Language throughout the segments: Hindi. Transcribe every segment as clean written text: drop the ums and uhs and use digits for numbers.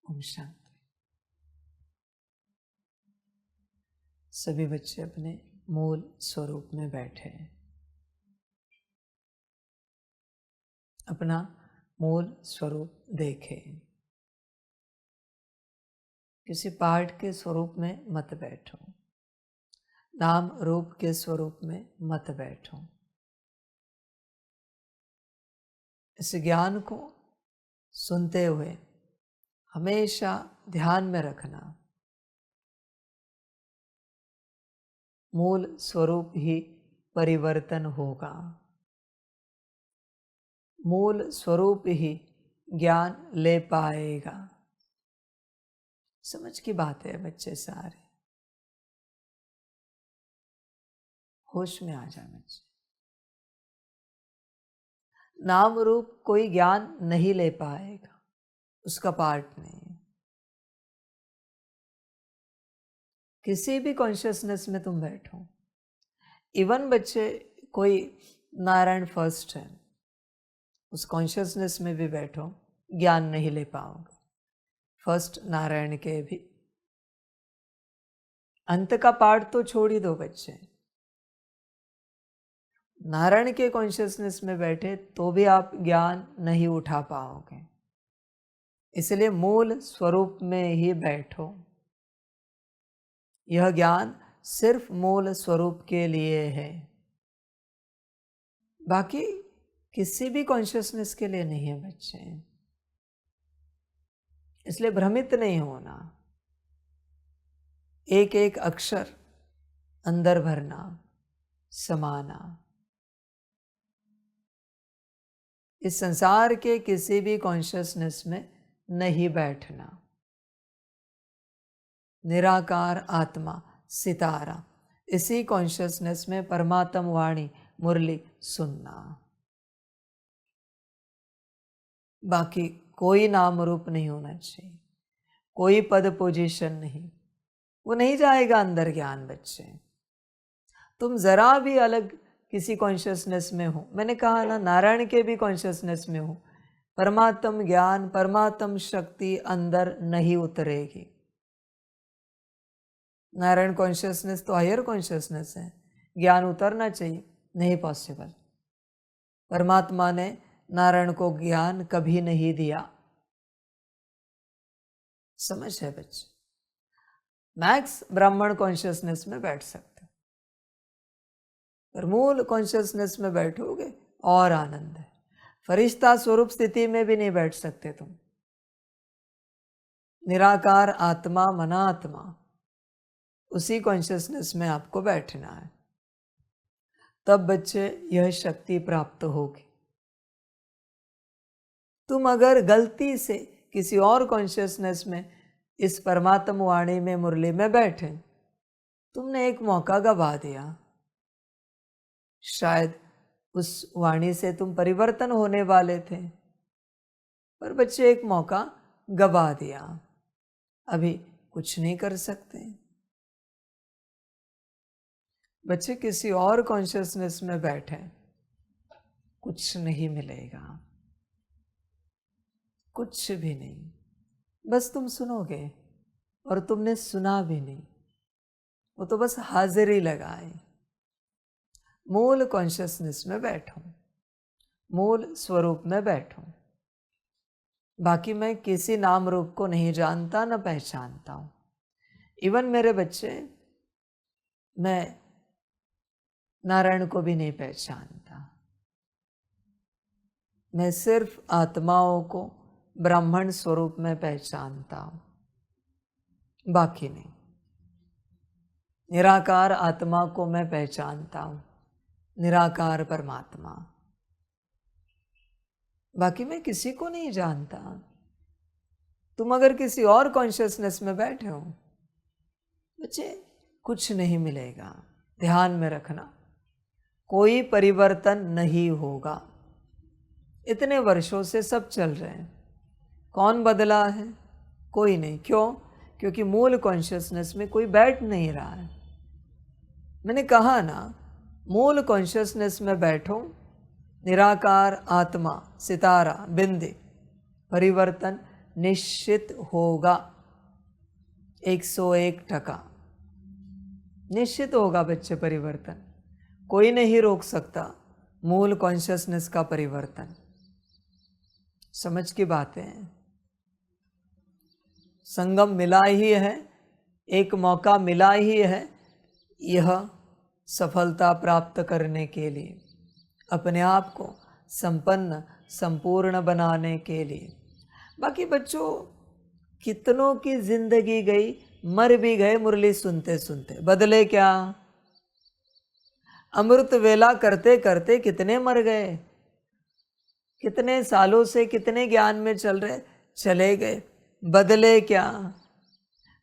ओम शांति। सभी बच्चे अपने मूल स्वरूप में बैठे हैं। अपना मूल स्वरूप देखें। किसी पाठ के स्वरूप में मत बैठो, नाम रूप के स्वरूप में मत बैठो। इस ज्ञान को सुनते हुए हमेशा ध्यान में रखना, मूल स्वरूप ही परिवर्तन होगा। मूल स्वरूप ही ज्ञान ले पाएगा। समझ की बात है बच्चे, सारे होश में आ जाए बच्चे। नाम रूप कोई ज्ञान नहीं ले पाएगा, उसका पार्ट नहीं। किसी भी कॉन्शियसनेस में तुम बैठो, इवन बच्चे कोई नारायण फर्स्ट है, उस कॉन्शियसनेस में भी बैठो, ज्ञान नहीं ले पाओगे। फर्स्ट नारायण के भी अंत का पार्ट तो छोड़ ही दो बच्चे। नारायण के कॉन्शियसनेस में बैठे तो भी आप ज्ञान नहीं उठा पाओगे। इसलिए मूल स्वरूप में ही बैठो। यह ज्ञान सिर्फ मूल स्वरूप के लिए है, बाकी किसी भी कॉन्शियसनेस के लिए नहीं है बच्चे। इसलिए भ्रमित नहीं होना। एक एक अक्षर अंदर भरना, समाना। इस संसार के किसी भी कॉन्शियसनेस में नहीं बैठना। निराकार आत्मा सितारा, इसी कॉन्शियसनेस में परमात्म वाणी मुरली सुनना। बाकी कोई नाम रूप नहीं होना चाहिए, कोई पद पोजीशन नहीं, वो नहीं जाएगा अंदर ज्ञान बच्चे। तुम जरा भी अलग किसी कॉन्शियसनेस में हो, मैंने कहा ना नारायण के भी कॉन्शियसनेस में हो, परमात्म ज्ञान परमात्म शक्ति अंदर नहीं उतरेगी। नारायण कॉन्शियसनेस तो हायर कॉन्शियसनेस है, ज्ञान उतरना चाहिए, नहीं पॉसिबल। परमात्मा ने नारायण को ज्ञान कभी नहीं दिया। समझ है बच्चे? मैक्स ब्राह्मण कॉन्शियसनेस में बैठ सकते हो, पर मूल कॉन्शियसनेस में बैठोगे और आनंद है। फरिश्ता स्वरूप स्थिति में भी नहीं बैठ सकते तुम। निराकार आत्मा मनात्मा, उसी कॉन्शियसनेस में आपको बैठना है, तब बच्चे यह शक्ति प्राप्त होगी। तुम अगर गलती से किसी और कॉन्शियसनेस में इस परमात्म वाणी में मुरली में बैठे, तुमने एक मौका गवा दिया। शायद उस वाणी से तुम परिवर्तन होने वाले थे, पर बच्चे एक मौका गवा दिया, अभी कुछ नहीं कर सकते। बच्चे किसी और कॉन्शियसनेस में बैठे, कुछ नहीं मिलेगा, कुछ भी नहीं। बस तुम सुनोगे और तुमने सुना भी नहीं, वो तो बस हाजिरी लगाए। मूल कॉन्शियसनेस में बैठो, मूल स्वरूप में बैठो। बाकी मैं किसी नाम रूप को नहीं जानता, न पहचानता हूं। इवन मेरे बच्चे, मैं नारायण को भी नहीं पहचानता। मैं सिर्फ आत्माओं को ब्राह्मण स्वरूप में पहचानता हूं, बाकी नहीं। निराकार आत्मा को मैं पहचानता हूं, निराकार परमात्मा। बाकी मैं किसी को नहीं जानता। तुम अगर किसी और कॉन्शियसनेस में बैठे हो बच्चे, कुछ नहीं मिलेगा। ध्यान में रखना, कोई परिवर्तन नहीं होगा। इतने वर्षों से सब चल रहे हैं, कौन बदला है? कोई नहीं। क्यों? क्योंकि मूल कॉन्शियसनेस में कोई बैठ नहीं रहा है। मैंने कहा ना, मूल कॉन्शियसनेस में बैठो, निराकार आत्मा सितारा बिंदी, परिवर्तन निश्चित होगा, 101%। निश्चित होगा बच्चे परिवर्तन, कोई नहीं रोक सकता मूल कॉन्शियसनेस का परिवर्तन। समझ की बातें हैं। संगम मिला ही है, एक मौका मिला ही है यह सफलता प्राप्त करने के लिए, अपने आप को संपन्न संपूर्ण बनाने के लिए। बाकी बच्चों, कितनों की जिंदगी गई, मर भी गए मुरली सुनते सुनते, बदले क्या? अमृत वेला करते करते कितने मर गए, कितने सालों से कितने ज्ञान में चल रहे, चले गए, बदले क्या?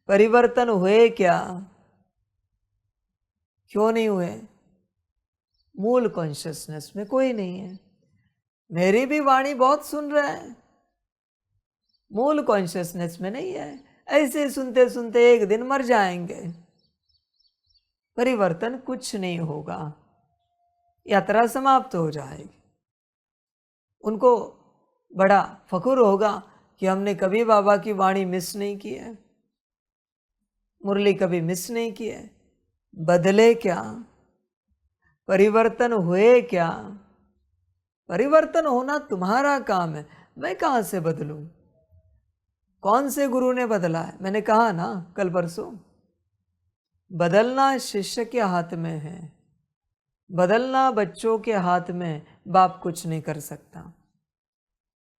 परिवर्तन हुए क्या? क्यों नहीं हुए? मूल कॉन्शियसनेस में कोई नहीं है। मेरी भी वाणी बहुत सुन रहा है, मूल कॉन्शियसनेस में नहीं है। ऐसे सुनते सुनते एक दिन मर जाएंगे, परिवर्तन कुछ नहीं होगा, यात्रा समाप्त हो जाएगी। उनको बड़ा फखुर होगा कि हमने कभी बाबा की वाणी मिस नहीं की है, मुरली कभी मिस नहीं की है। बदले क्या? परिवर्तन हुए क्या? परिवर्तन होना तुम्हारा काम है, मैं कहाँ से बदलूं? कौन से गुरु ने बदला है? मैंने कहा ना कल परसों, बदलना शिष्य के हाथ में है, बदलना बच्चों के हाथ में। बाप कुछ नहीं कर सकता,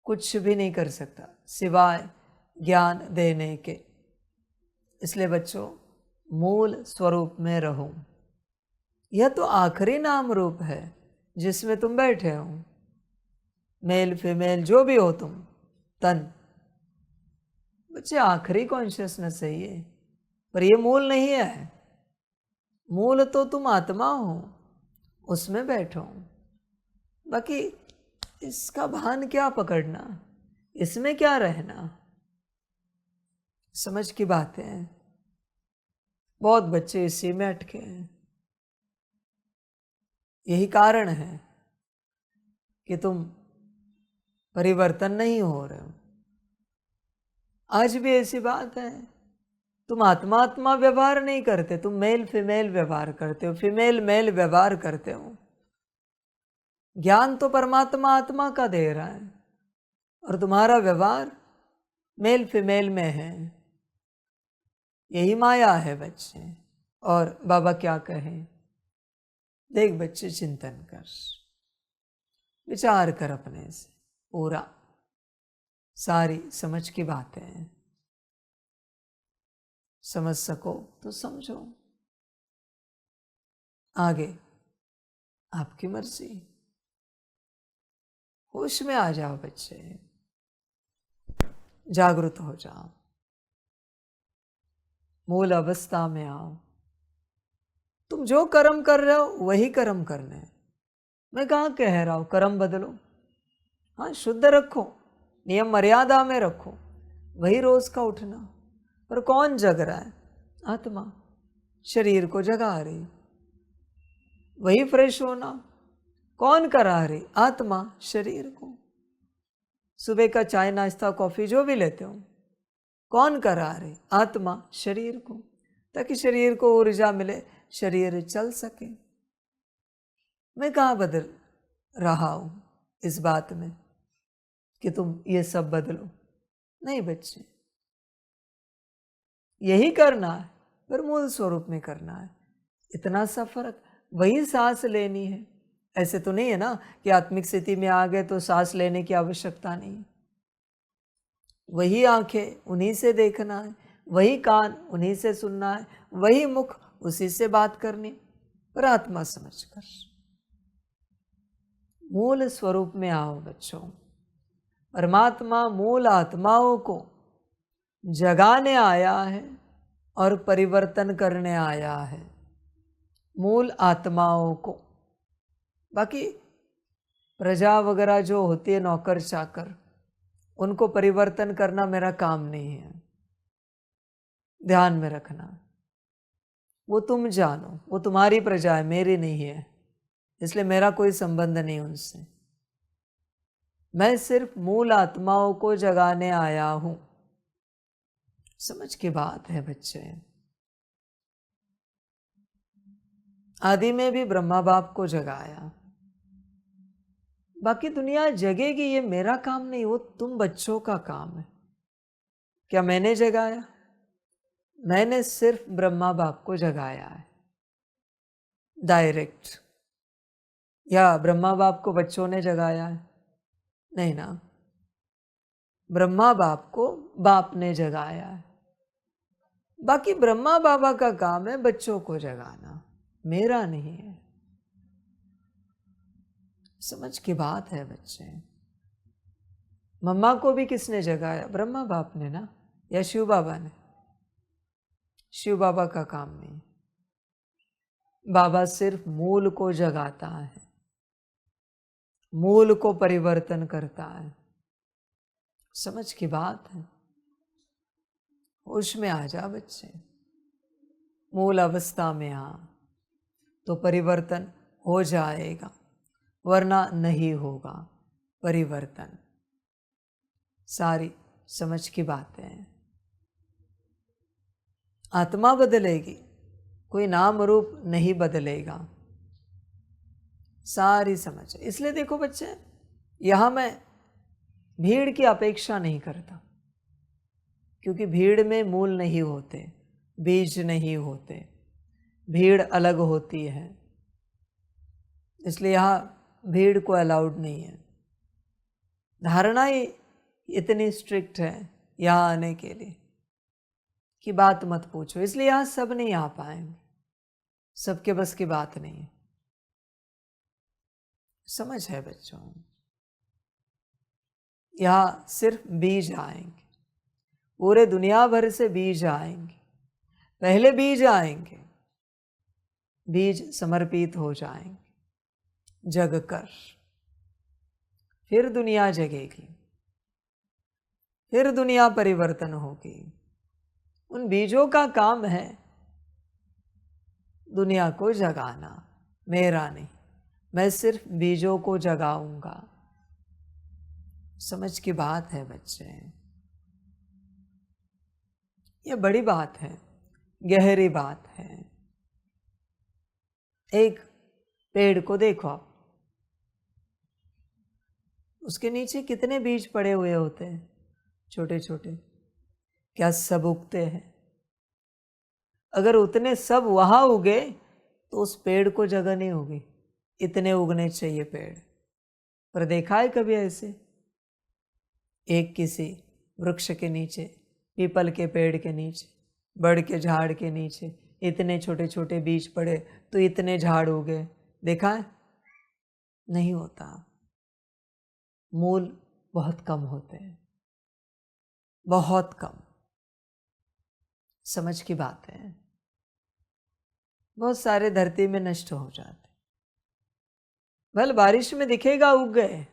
कुछ भी नहीं कर सकता सिवाय ज्ञान देने के। इसलिए बच्चों, मूल स्वरूप में रहो। यह तो आखिरी नाम रूप है जिसमें तुम बैठे हो, मेल फीमेल जो भी हो तुम, तन। बच्चे, आखिरी कॉन्शियसनेस है ये, पर ये मूल नहीं है। मूल तो तुम आत्मा हो, उसमें बैठो। बाकी इसका भान क्या पकड़ना, इसमें क्या रहना? समझ की बातें हैं। बहुत बच्चे इसी में अटके हैं। यही कारण है कि तुम परिवर्तन नहीं हो रहे हो। आज भी ऐसी बात है, तुम आत्मा आत्मा व्यवहार नहीं करते, तुम मेल फीमेल व्यवहार करते हो, फीमेल मेल व्यवहार करते हो। ज्ञान तो परमात्मा आत्मा का दे रहा है और तुम्हारा व्यवहार मेल फीमेल में है। यही माया है बच्चे। और बाबा क्या कहें? देख बच्चे, चिंतन कर, विचार कर अपने से पूरा, सारी समझ की बातें हैं। समझ सको तो समझो, आगे आपकी मर्जी। होश में आ जाओ बच्चे, जागृत हो जाओ, मूल अवस्था में आओ। तुम जो कर्म कर रहे हो वही कर्म करने। मैं कहाँ कह रहा हूँ कर्म बदलो, हाँ शुद्ध रखो, नियम मर्यादा में रखो, वही रोज का उठना। पर कौन जग रहा है? आत्मा शरीर को जगा रही। वही फ्रेश होना कौन करा रही? आत्मा शरीर को। सुबह का चाय नाश्ता कॉफी जो भी लेते हो, कौन करा रही? आत्मा शरीर को, ताकि शरीर को ऊर्जा मिले, शरीर चल सके। मैं कहाँ बदल रहा हूं इस बात में कि तुम ये सब बदलो। नहीं बच्चे, यही करना है, पर मूल स्वरूप में करना है। इतना सा फर्क। वही सांस लेनी है। ऐसे तो नहीं है ना कि आत्मिक स्थिति में आ गए तो सांस लेने की आवश्यकता नहीं। वही आंखें, उन्हीं से देखना है, वही कान, उन्हीं से सुनना है, वही मुख, उसी से बात करनी, पर आत्मा समझकर। मूल स्वरूप में आओ बच्चों। परमात्मा मूल आत्माओं को जगाने आया है और परिवर्तन करने आया है, मूल आत्माओं को। बाकी प्रजा वगैरह जो होती है, नौकर चाकर, उनको परिवर्तन करना मेरा काम नहीं है। ध्यान में रखना, वो तुम जानो, वो तुम्हारी प्रजा है, मेरी नहीं है, इसलिए मेरा कोई संबंध नहीं उनसे। मैं सिर्फ मूल आत्माओं को जगाने आया हूं। समझ की बात है बच्चे। आदि में भी ब्रह्मा बाप को जगाया, बाकी दुनिया जगेगी ये मेरा काम नहीं, वो तुम बच्चों का काम है। क्या मैंने जगाया? मैंने सिर्फ ब्रह्मा बाप को जगाया है डायरेक्ट। या ब्रह्मा बाप को बच्चों ने जगाया है? नहीं ना, ब्रह्मा बाप को बाप ने जगाया है। बाकी ब्रह्मा बाबा का काम है बच्चों को जगाना, मेरा नहीं है। समझ की बात है बच्चे। मम्मा को भी किसने जगाया? ब्रह्मा बाप ने ना, या शिव बाबा ने? शिव बाबा का काम नहीं, बाबा सिर्फ मूल को जगाता है, मूल को परिवर्तन करता है। समझ की बात है। होश में आ जा बच्चे, मूल अवस्था में आ तो परिवर्तन हो जाएगा, वरना नहीं होगा परिवर्तन। सारी समझ की बातें हैं। आत्मा बदलेगी, कोई नाम रूप नहीं बदलेगा। सारी समझ। इसलिए देखो बच्चे, यहां मैं भीड़ की अपेक्षा नहीं करता, क्योंकि भीड़ में मूल नहीं होते, बीज नहीं होते, भीड़ अलग होती है। इसलिए यहां भीड़ को अलाउड नहीं है। धारणा ही इतनी स्ट्रिक्ट है यहां आने के लिए कि बात मत पूछो। इसलिए यहां सब नहीं आ पाएंगे, सबके बस की बात नहीं है। समझ है बच्चों? यहां सिर्फ बीज आएंगे, पूरे दुनिया भर से बीज आएंगे। पहले बीज आएंगे, बीज समर्पित हो जाएंगे जग कर, फिर दुनिया जगेगी, फिर दुनिया परिवर्तन होगी। उन बीजों का काम है दुनिया को जगाना, मेरा नहीं। मैं सिर्फ बीजों को जगाऊंगा। समझ की बात है बच्चे, ये बड़ी बात है, गहरी बात है। एक पेड़ को देखो आप, उसके नीचे कितने बीज पड़े हुए होते हैं, छोटे छोटे। क्या सब उगते हैं? अगर उतने सब वहां उगे तो उस पेड़ को जगह नहीं होगी। इतने उगने चाहिए पेड़। पर देखा है कभी ऐसे? एक किसी वृक्ष के नीचे, पीपल के पेड़ के नीचे, बड़ के झाड़ के नीचे इतने छोटे छोटे बीज पड़े तो इतने झाड़ उगे? देखा है? नहीं होता। मूल बहुत कम होते हैं, बहुत कम। समझ की बात है। बहुत सारे धरती में नष्ट हो जाते, भले बारिश में दिखेगा उग गए,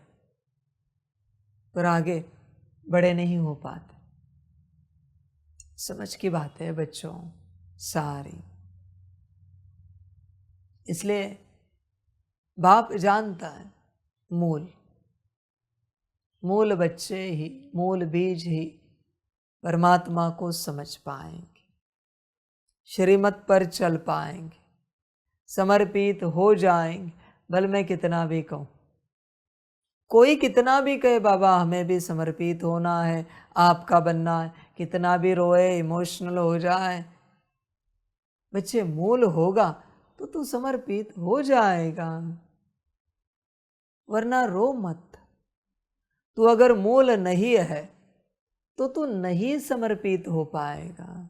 पर आगे बड़े नहीं हो पाते। समझ की बात है बच्चों सारी। इसलिए बाप जानता है मूल बच्चे ही, मूल बीज ही परमात्मा को समझ पाएंगे, श्रीमत पर चल पाएंगे, समर्पित हो जाएंगे। भले मैं कितना भी कहूं, कोई कितना भी कहे बाबा हमें भी समर्पित होना है, आपका बनना है, कितना भी रोए, इमोशनल हो जाए, बच्चे मूल होगा तो तू समर्पित हो जाएगा, वरना रो मत। तू अगर मूल नहीं है तो तू नहीं समर्पित हो पाएगा।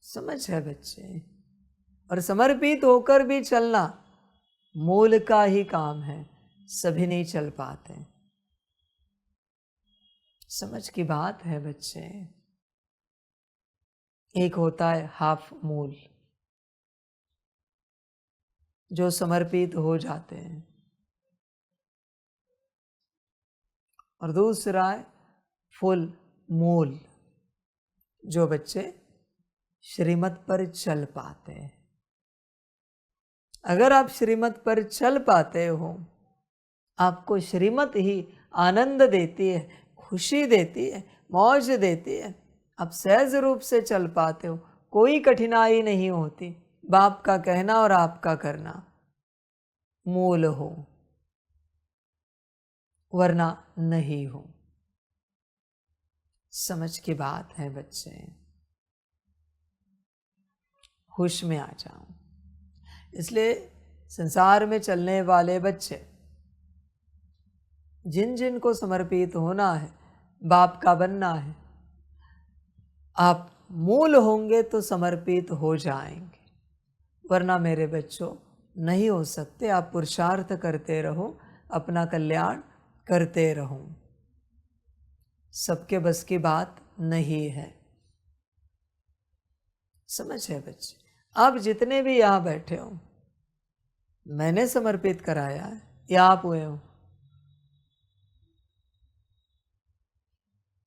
समझ है बच्चे? और समर्पित होकर भी चलना मूल का ही काम है, सभी नहीं चल पाते। समझ की बात है बच्चे। एक होता है हाफ मूल, जो समर्पित हो जाते हैं, और दूसरा है फुल मूल, जो बच्चे श्रीमत पर चल पाते हैं। अगर आप श्रीमत पर चल पाते हो, आपको श्रीमत ही आनंद देती है, खुशी देती है, मौज देती है, आप सहज रूप से चल पाते हो, कोई कठिनाई नहीं होती। बाप का कहना और आपका करना मूल हो, वरना नहीं हो। समझ की बात है बच्चे, होश में आ जाओ। इसलिए संसार में चलने वाले बच्चे, जिन जिन को समर्पित होना है, बाप का बनना है, आप मूल होंगे तो समर्पित हो जाएंगे, वरना मेरे बच्चों नहीं हो सकते। आप पुरुषार्थ करते रहो, अपना कल्याण करते रहो, सबके बस की बात नहीं है। समझ है बच्चे? आप जितने भी यहाँ बैठे हो, मैंने समर्पित कराया है या आप हुए हो?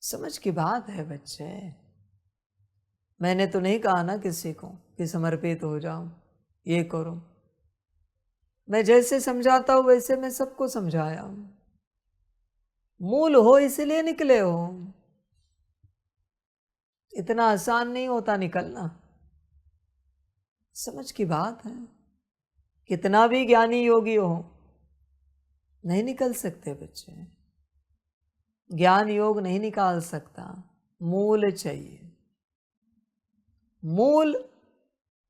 समझ की बात है बच्चे। मैंने तो नहीं कहा ना किसी को कि समर्पित हो जाओ, ये करो। मैं जैसे समझाता हूं वैसे मैं सबको समझाया हूं। मूल हो इसलिए निकले हो। इतना आसान नहीं होता निकलना। समझ की बात है। कितना भी ज्ञानी योगी हो, नहीं निकल सकते बच्चे। ज्ञान योग नहीं निकाल सकता, मूल चाहिए। मूल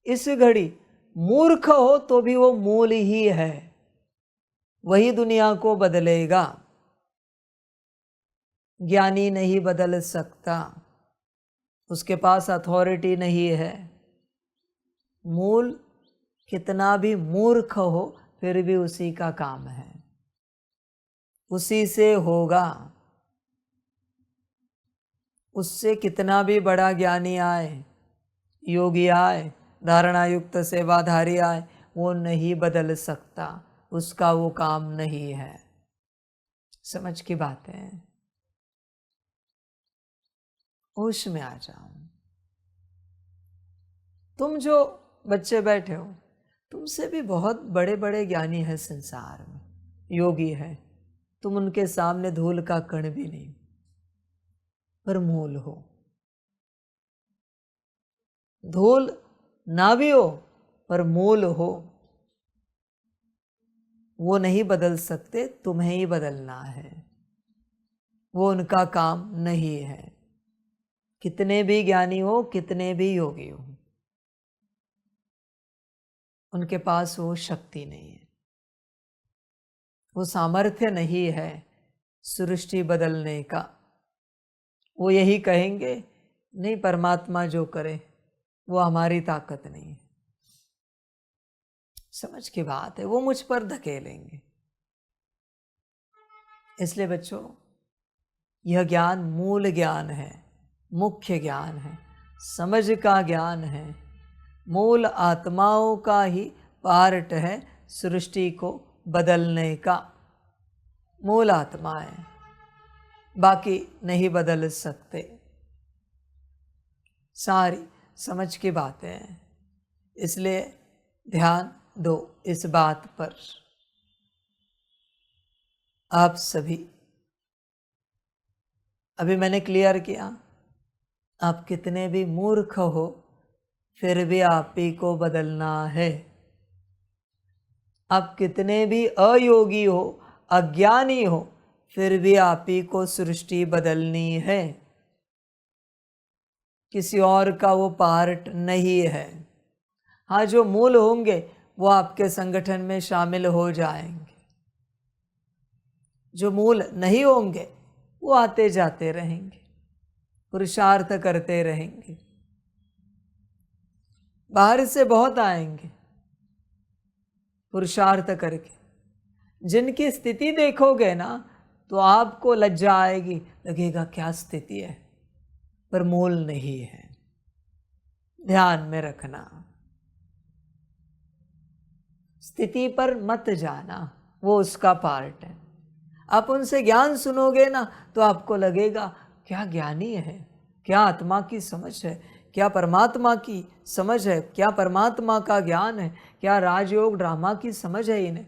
इस घड़ी मूर्ख हो तो भी वो मूल ही है, वही दुनिया को बदलेगा। ज्ञानी नहीं बदल सकता, उसके पास अथॉरिटी नहीं है। मूल कितना भी मूर्ख हो फिर भी उसी का काम है, उसी से होगा। उससे कितना भी बड़ा ज्ञानी आए, योगी आए, धारणा युक्त सेवाधारी आए, वो नहीं बदल सकता, उसका वो काम नहीं है। समझ की बात है। होश में आ जाओ। तुम जो बच्चे बैठे हो, तुमसे भी बहुत बड़े बड़े ज्ञानी हैं संसार में, योगी है। तुम उनके सामने धूल का कण भी नहीं, पर मूल हो। धूल ना भी हो पर मूल हो, वो नहीं बदल सकते, तुम्हें ही बदलना है। वो उनका काम नहीं है। कितने भी ज्ञानी हो, कितने भी योगी हो, उनके पास वो शक्ति नहीं है, वो सामर्थ्य नहीं है सृष्टि बदलने का। वो यही कहेंगे, नहीं, परमात्मा जो करे वो हमारी ताकत नहीं है। समझ की बात है, वो मुझ पर धकेलेंगे। इसलिए बच्चों, यह ज्ञान मूल ज्ञान है, मुख्य ज्ञान है, समझ का ज्ञान है, मूल आत्माओं का ही पार्ट है सृष्टि को बदलने का। मूल आत्मा है, बाकी नहीं बदल सकते। सारी समझ की बातें हैं, इसलिए ध्यान दो इस बात पर। आप सभी, अभी मैंने क्लियर किया, आप कितने भी मूर्ख हो फिर भी आप ही को बदलना है। आप कितने भी अयोगी हो, अज्ञानी हो, फिर भी आप ही को सृष्टि बदलनी है। किसी और का वो पार्ट नहीं है। हाँ, जो मूल होंगे वो आपके संगठन में शामिल हो जाएंगे, जो मूल नहीं होंगे वो आते जाते रहेंगे, पुरुषार्थ करते रहेंगे। बाहर से बहुत आएंगे पुरुषार्थ करके। जिनकी स्थिति देखोगे ना तो आपको लज्जा आएगी, लगेगा क्या स्थिति है, पर मूल नहीं है। ध्यान में रखना, स्थिति पर मत जाना, वो उसका पार्ट है। आप उनसे ज्ञान सुनोगे ना तो आपको लगेगा क्या ज्ञानी है, क्या आत्मा की समझ है, क्या परमात्मा की समझ है, क्या परमात्मा का ज्ञान है, क्या राजयोग ड्रामा की समझ है इन्हें,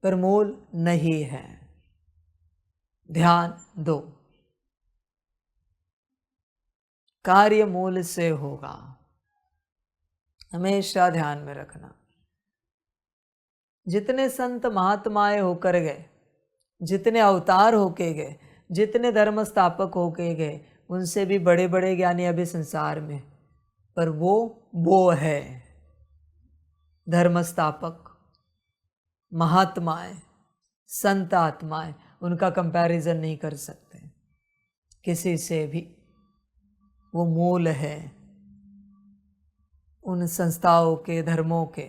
पर मूल नहीं है। ध्यान दो। कार्य मूल से होगा, हमेशा ध्यान में रखना। जितने संत महात्माएं होकर गए, जितने अवतार होके गए, जितने धर्म स्थापक होके गए, उनसे भी बड़े बड़े ज्ञानी अभी संसार में, पर वो है धर्म स्थापक, महात्माएं, संत आत्माएं, उनका कंपैरिजन नहीं कर सकते किसी से भी। वो मूल है उन संस्थाओं के, धर्मों के,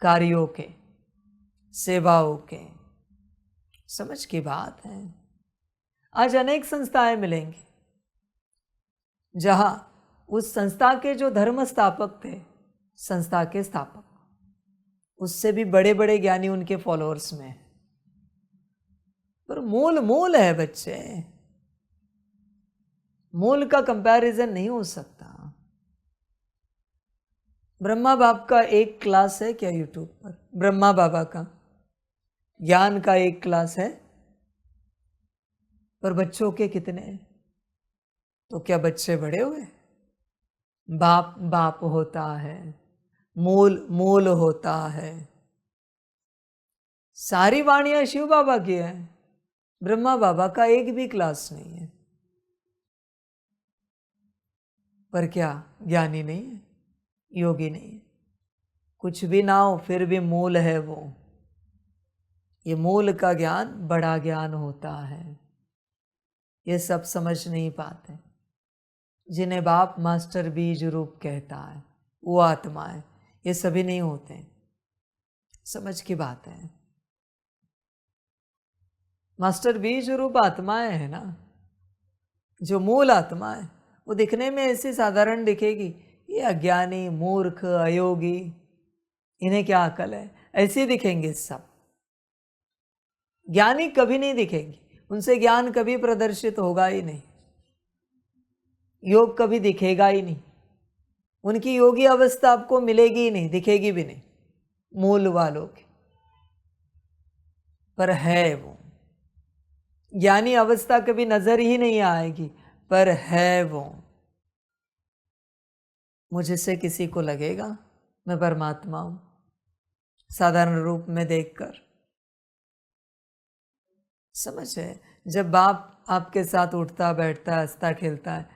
कार्यों के, सेवाओं के। समझ की बात है। आज अनेक संस्थाएं मिलेंगी जहां उस संस्था के जो धर्म स्थापक थे, संस्था के स्थापक, उससे भी बड़े बड़े ज्ञानी उनके फॉलोअर्स में हैं। पर मूल है बच्चे, मूल का कंपैरिजन नहीं हो सकता। ब्रह्मा बाप का एक क्लास है क्या यूट्यूब पर? ब्रह्मा बाबा का ज्ञान का एक क्लास है, पर बच्चों के कितने? तो क्या बच्चे बड़े हुए? बाप बाप होता है, मूल होता है। सारी वाणियां शिव बाबा की है, ब्रह्मा बाबा का एक भी क्लास नहीं है। पर क्या ज्ञानी नहीं है, योगी नहीं है? कुछ भी ना हो फिर भी मूल है वो। ये मूल का ज्ञान बड़ा ज्ञान होता है। ये सब समझ नहीं पाते। जिन्हें बाप मास्टर बीज रूप कहता है वो आत्मा है, ये सभी नहीं होते। समझ की बात है। मास्टर बीज रूप आत्माएं है ना, जो मूल आत्मा है, वो दिखने में ऐसी साधारण दिखेगी, ये अज्ञानी, मूर्ख, अयोगी, इन्हें क्या अकल है, ऐसे दिखेंगे सब। ज्ञानी कभी नहीं दिखेंगे, उनसे ज्ञान कभी प्रदर्शित होगा ही नहीं, योग कभी दिखेगा ही नहीं, उनकी योगी अवस्था आपको मिलेगी ही नहीं, दिखेगी भी नहीं मूल वालों की। पर है वो ज्ञानी अवस्था कभी नजर ही नहीं आएगी, पर है वो। मुझसे किसी को लगेगा मैं परमात्मा हूं साधारण रूप में देखकर? समझ है? जब बाप आपके साथ उठता बैठता हंसता खेलता है,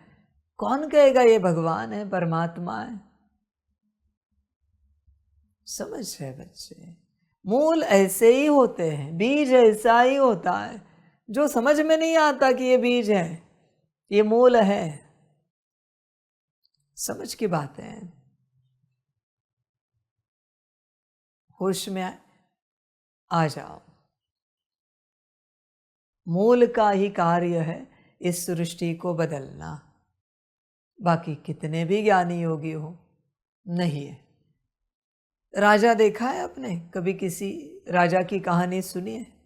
कौन कहेगा ये भगवान है, परमात्मा है? समझ है बच्चे? मूल ऐसे ही होते हैं, बीज ऐसा ही होता है जो समझ में नहीं आता कि ये बीज है, ये मूल है। समझ की बात है। होश में आ जाओ। मूल का ही कार्य है इस सृष्टि को बदलना। बाकी कितने भी ज्ञानी योगी हो, नहीं है। राजा देखा है आपने? कभी किसी राजा की कहानी सुनी है?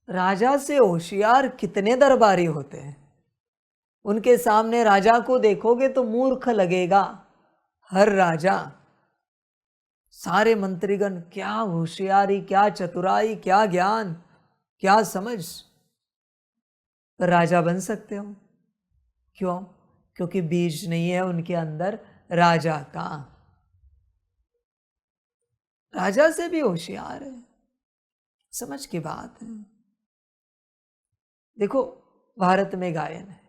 राजा से होशियार कितने दरबारी होते हैं। उनके सामने राजा को देखोगे तो मूर्ख लगेगा हर राजा। सारे मंत्रीगण, क्या होशियारी, क्या चतुराई, क्या ज्ञान, क्या समझ। पर राजा बन सकते हो। क्यों? क्योंकि बीज नहीं है उनके अंदर राजा का। राजा से भी होशियार है। समझ की बात है। देखो भारत में गायन है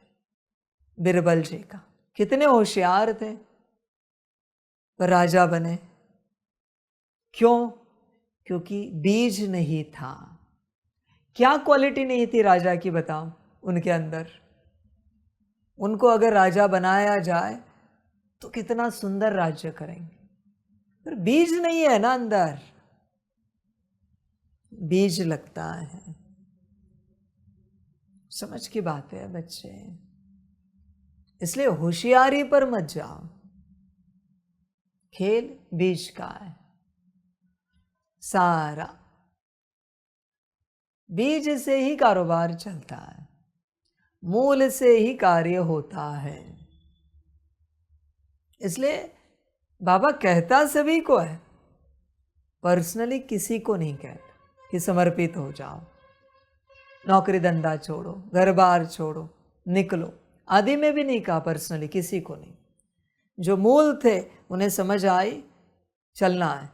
बिरबल जी का, कितने होशियार थे पर राजा बने। क्यों? क्योंकि बीज नहीं था। क्या क्वालिटी नहीं थी राजा की बताओ उनके अंदर? उनको अगर राजा बनाया जाए तो कितना सुंदर राज्य करेंगे, पर बीज नहीं है ना अंदर। बीज लगता है। समझ की बात है बच्चे। इसलिए होशियारी पर मत जाओ। खेल बीज का है सारा। बीज से ही कारोबार चलता है, मूल से ही कार्य होता है। इसलिए बाबा कहता सभी को है, पर्सनली किसी को नहीं कहता कि समर्पित हो जाओ, नौकरी धंधा छोड़ो, घर बार छोड़ो, निकलो, आदि में भी नहीं कहा पर्सनली, किसी को नहीं। जो मूल थे उन्हें समझ आई चलना है,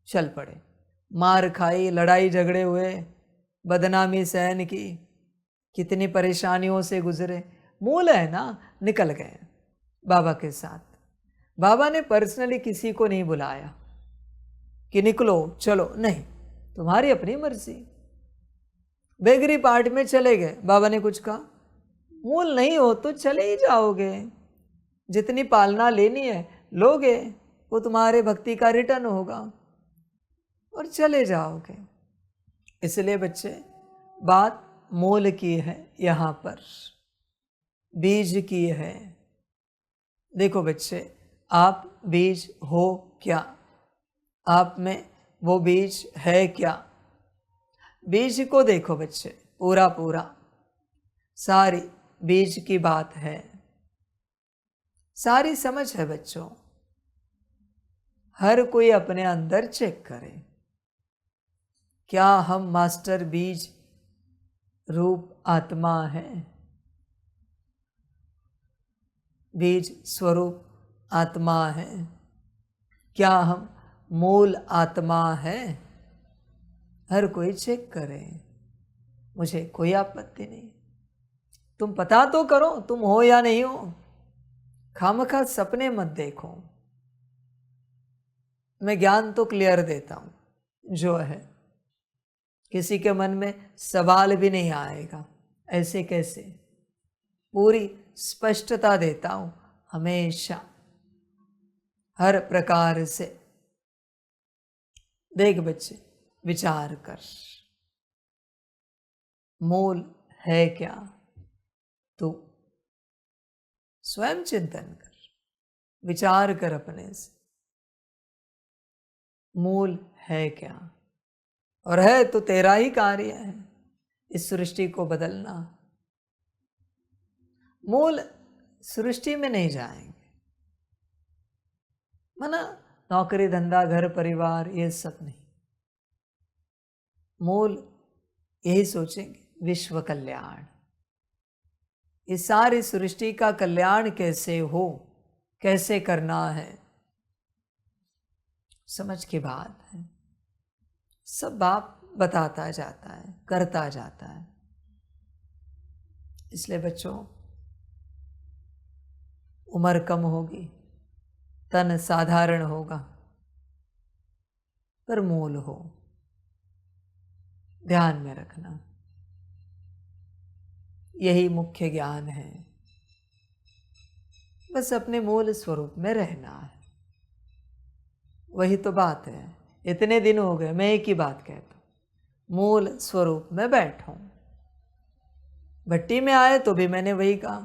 चल पड़े। मार खाई, लड़ाई झगड़े हुए, बदनामी सहन की, कितनी परेशानियों से गुजरे, मूल है ना, निकल गए बाबा के साथ। बाबा ने पर्सनली किसी को नहीं बुलाया कि निकलो चलो, नहीं, तुम्हारी अपनी मर्जी। बेगरी पार्ट में चले गए, बाबा ने कुछ कहा? मूल नहीं हो तो चले ही जाओगे, जितनी पालना लेनी है लोगे, वो तुम्हारे भक्ति का रिटर्न होगा और चले जाओगे। इसलिए बच्चे, बात मूल की है, यहाँ पर बीज की है। देखो बच्चे, आप बीज हो क्या? आप में वो बीज है क्या? बीज को देखो बच्चे, पूरा पूरा सारी बीज की बात है, सारी समझ है बच्चों। हर कोई अपने अंदर चेक करे, क्या हम मास्टर बीज रूप आत्मा है? बीज स्वरूप आत्मा है? क्या हम मूल आत्मा है? हर कोई चेक करे, मुझे कोई आपत्ति नहीं। तुम पता तो करो तुम हो या नहीं हो। खामखा सपने मत देखो। मैं ज्ञान तो क्लियर देता हूं जो है, किसी के मन में सवाल भी नहीं आएगा, ऐसे कैसे, पूरी स्पष्टता देता हूं हमेशा, हर प्रकार से। देख बच्चे, विचार कर, मूल है क्या? तू स्वयं चिंतन कर, विचार कर अपने से, मूल है क्या? और है तो तेरा ही कार्य है इस सृष्टि को बदलना। मूल सृष्टि में नहीं जाएंगे, माना नौकरी धंधा घर परिवार ये सब नहीं। मूल यही सोचेंगे, विश्व कल्याण, इस सारी सृष्टि का कल्याण कैसे हो, कैसे करना है, समझ की बात है। सब बाप बताता जाता है, करता जाता है। इसलिए बच्चों, उम्र कम होगी, तन साधारण होगा, पर मूल हो, ध्यान में रखना। यही मुख्य ज्ञान है, बस अपने मूल स्वरूप में रहना है। वही तो बात है। इतने दिन हो गए मैं एक ही बात कहता हूं, मूल स्वरूप में बैठो। भट्टी में आए तो भी मैंने वही कहा,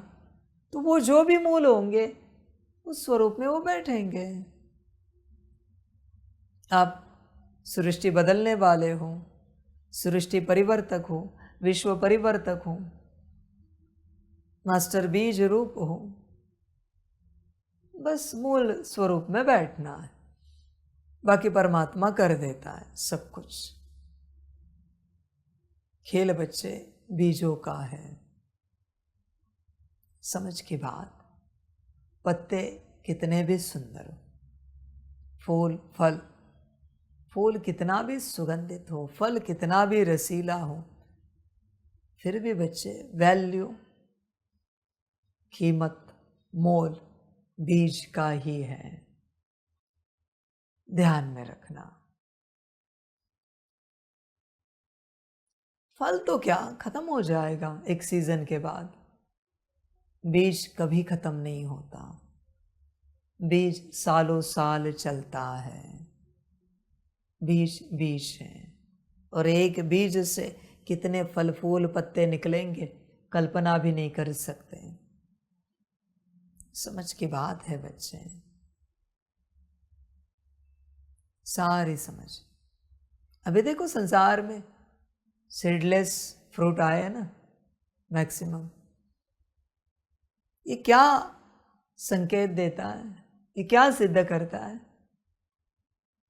तो वो जो भी मूल होंगे उस स्वरूप में वो बैठेंगे। आप सृष्टि बदलने वाले हो, सृष्टि परिवर्तक हो, विश्व परिवर्तक हो, मास्टर बीज रूप हो, बस मूल स्वरूप में बैठना है, बाकी परमात्मा कर देता है सब कुछ। खेल बच्चे बीजों का है, समझ की बात। पत्ते कितने भी सुंदर हो, फूल फल, फूल कितना भी सुगंधित हो, फल कितना भी रसीला हो, फिर भी बच्चे वैल्यू, कीमत, मोल बीज का ही है, ध्यान में रखना। फल तो क्या खत्म हो जाएगा एक सीजन के बाद, बीज कभी खत्म नहीं होता, बीज सालों साल चलता है। बीज बीज है, और एक बीज से कितने फल फूल पत्ते निकलेंगे कल्पना भी नहीं कर सकते। समझ की बात है बच्चे, सारी समझ। अभी देखो संसार में सीडलेस फ्रूट आए हैं ना मैक्सिमम, ये क्या संकेत देता है, ये क्या सिद्ध करता है?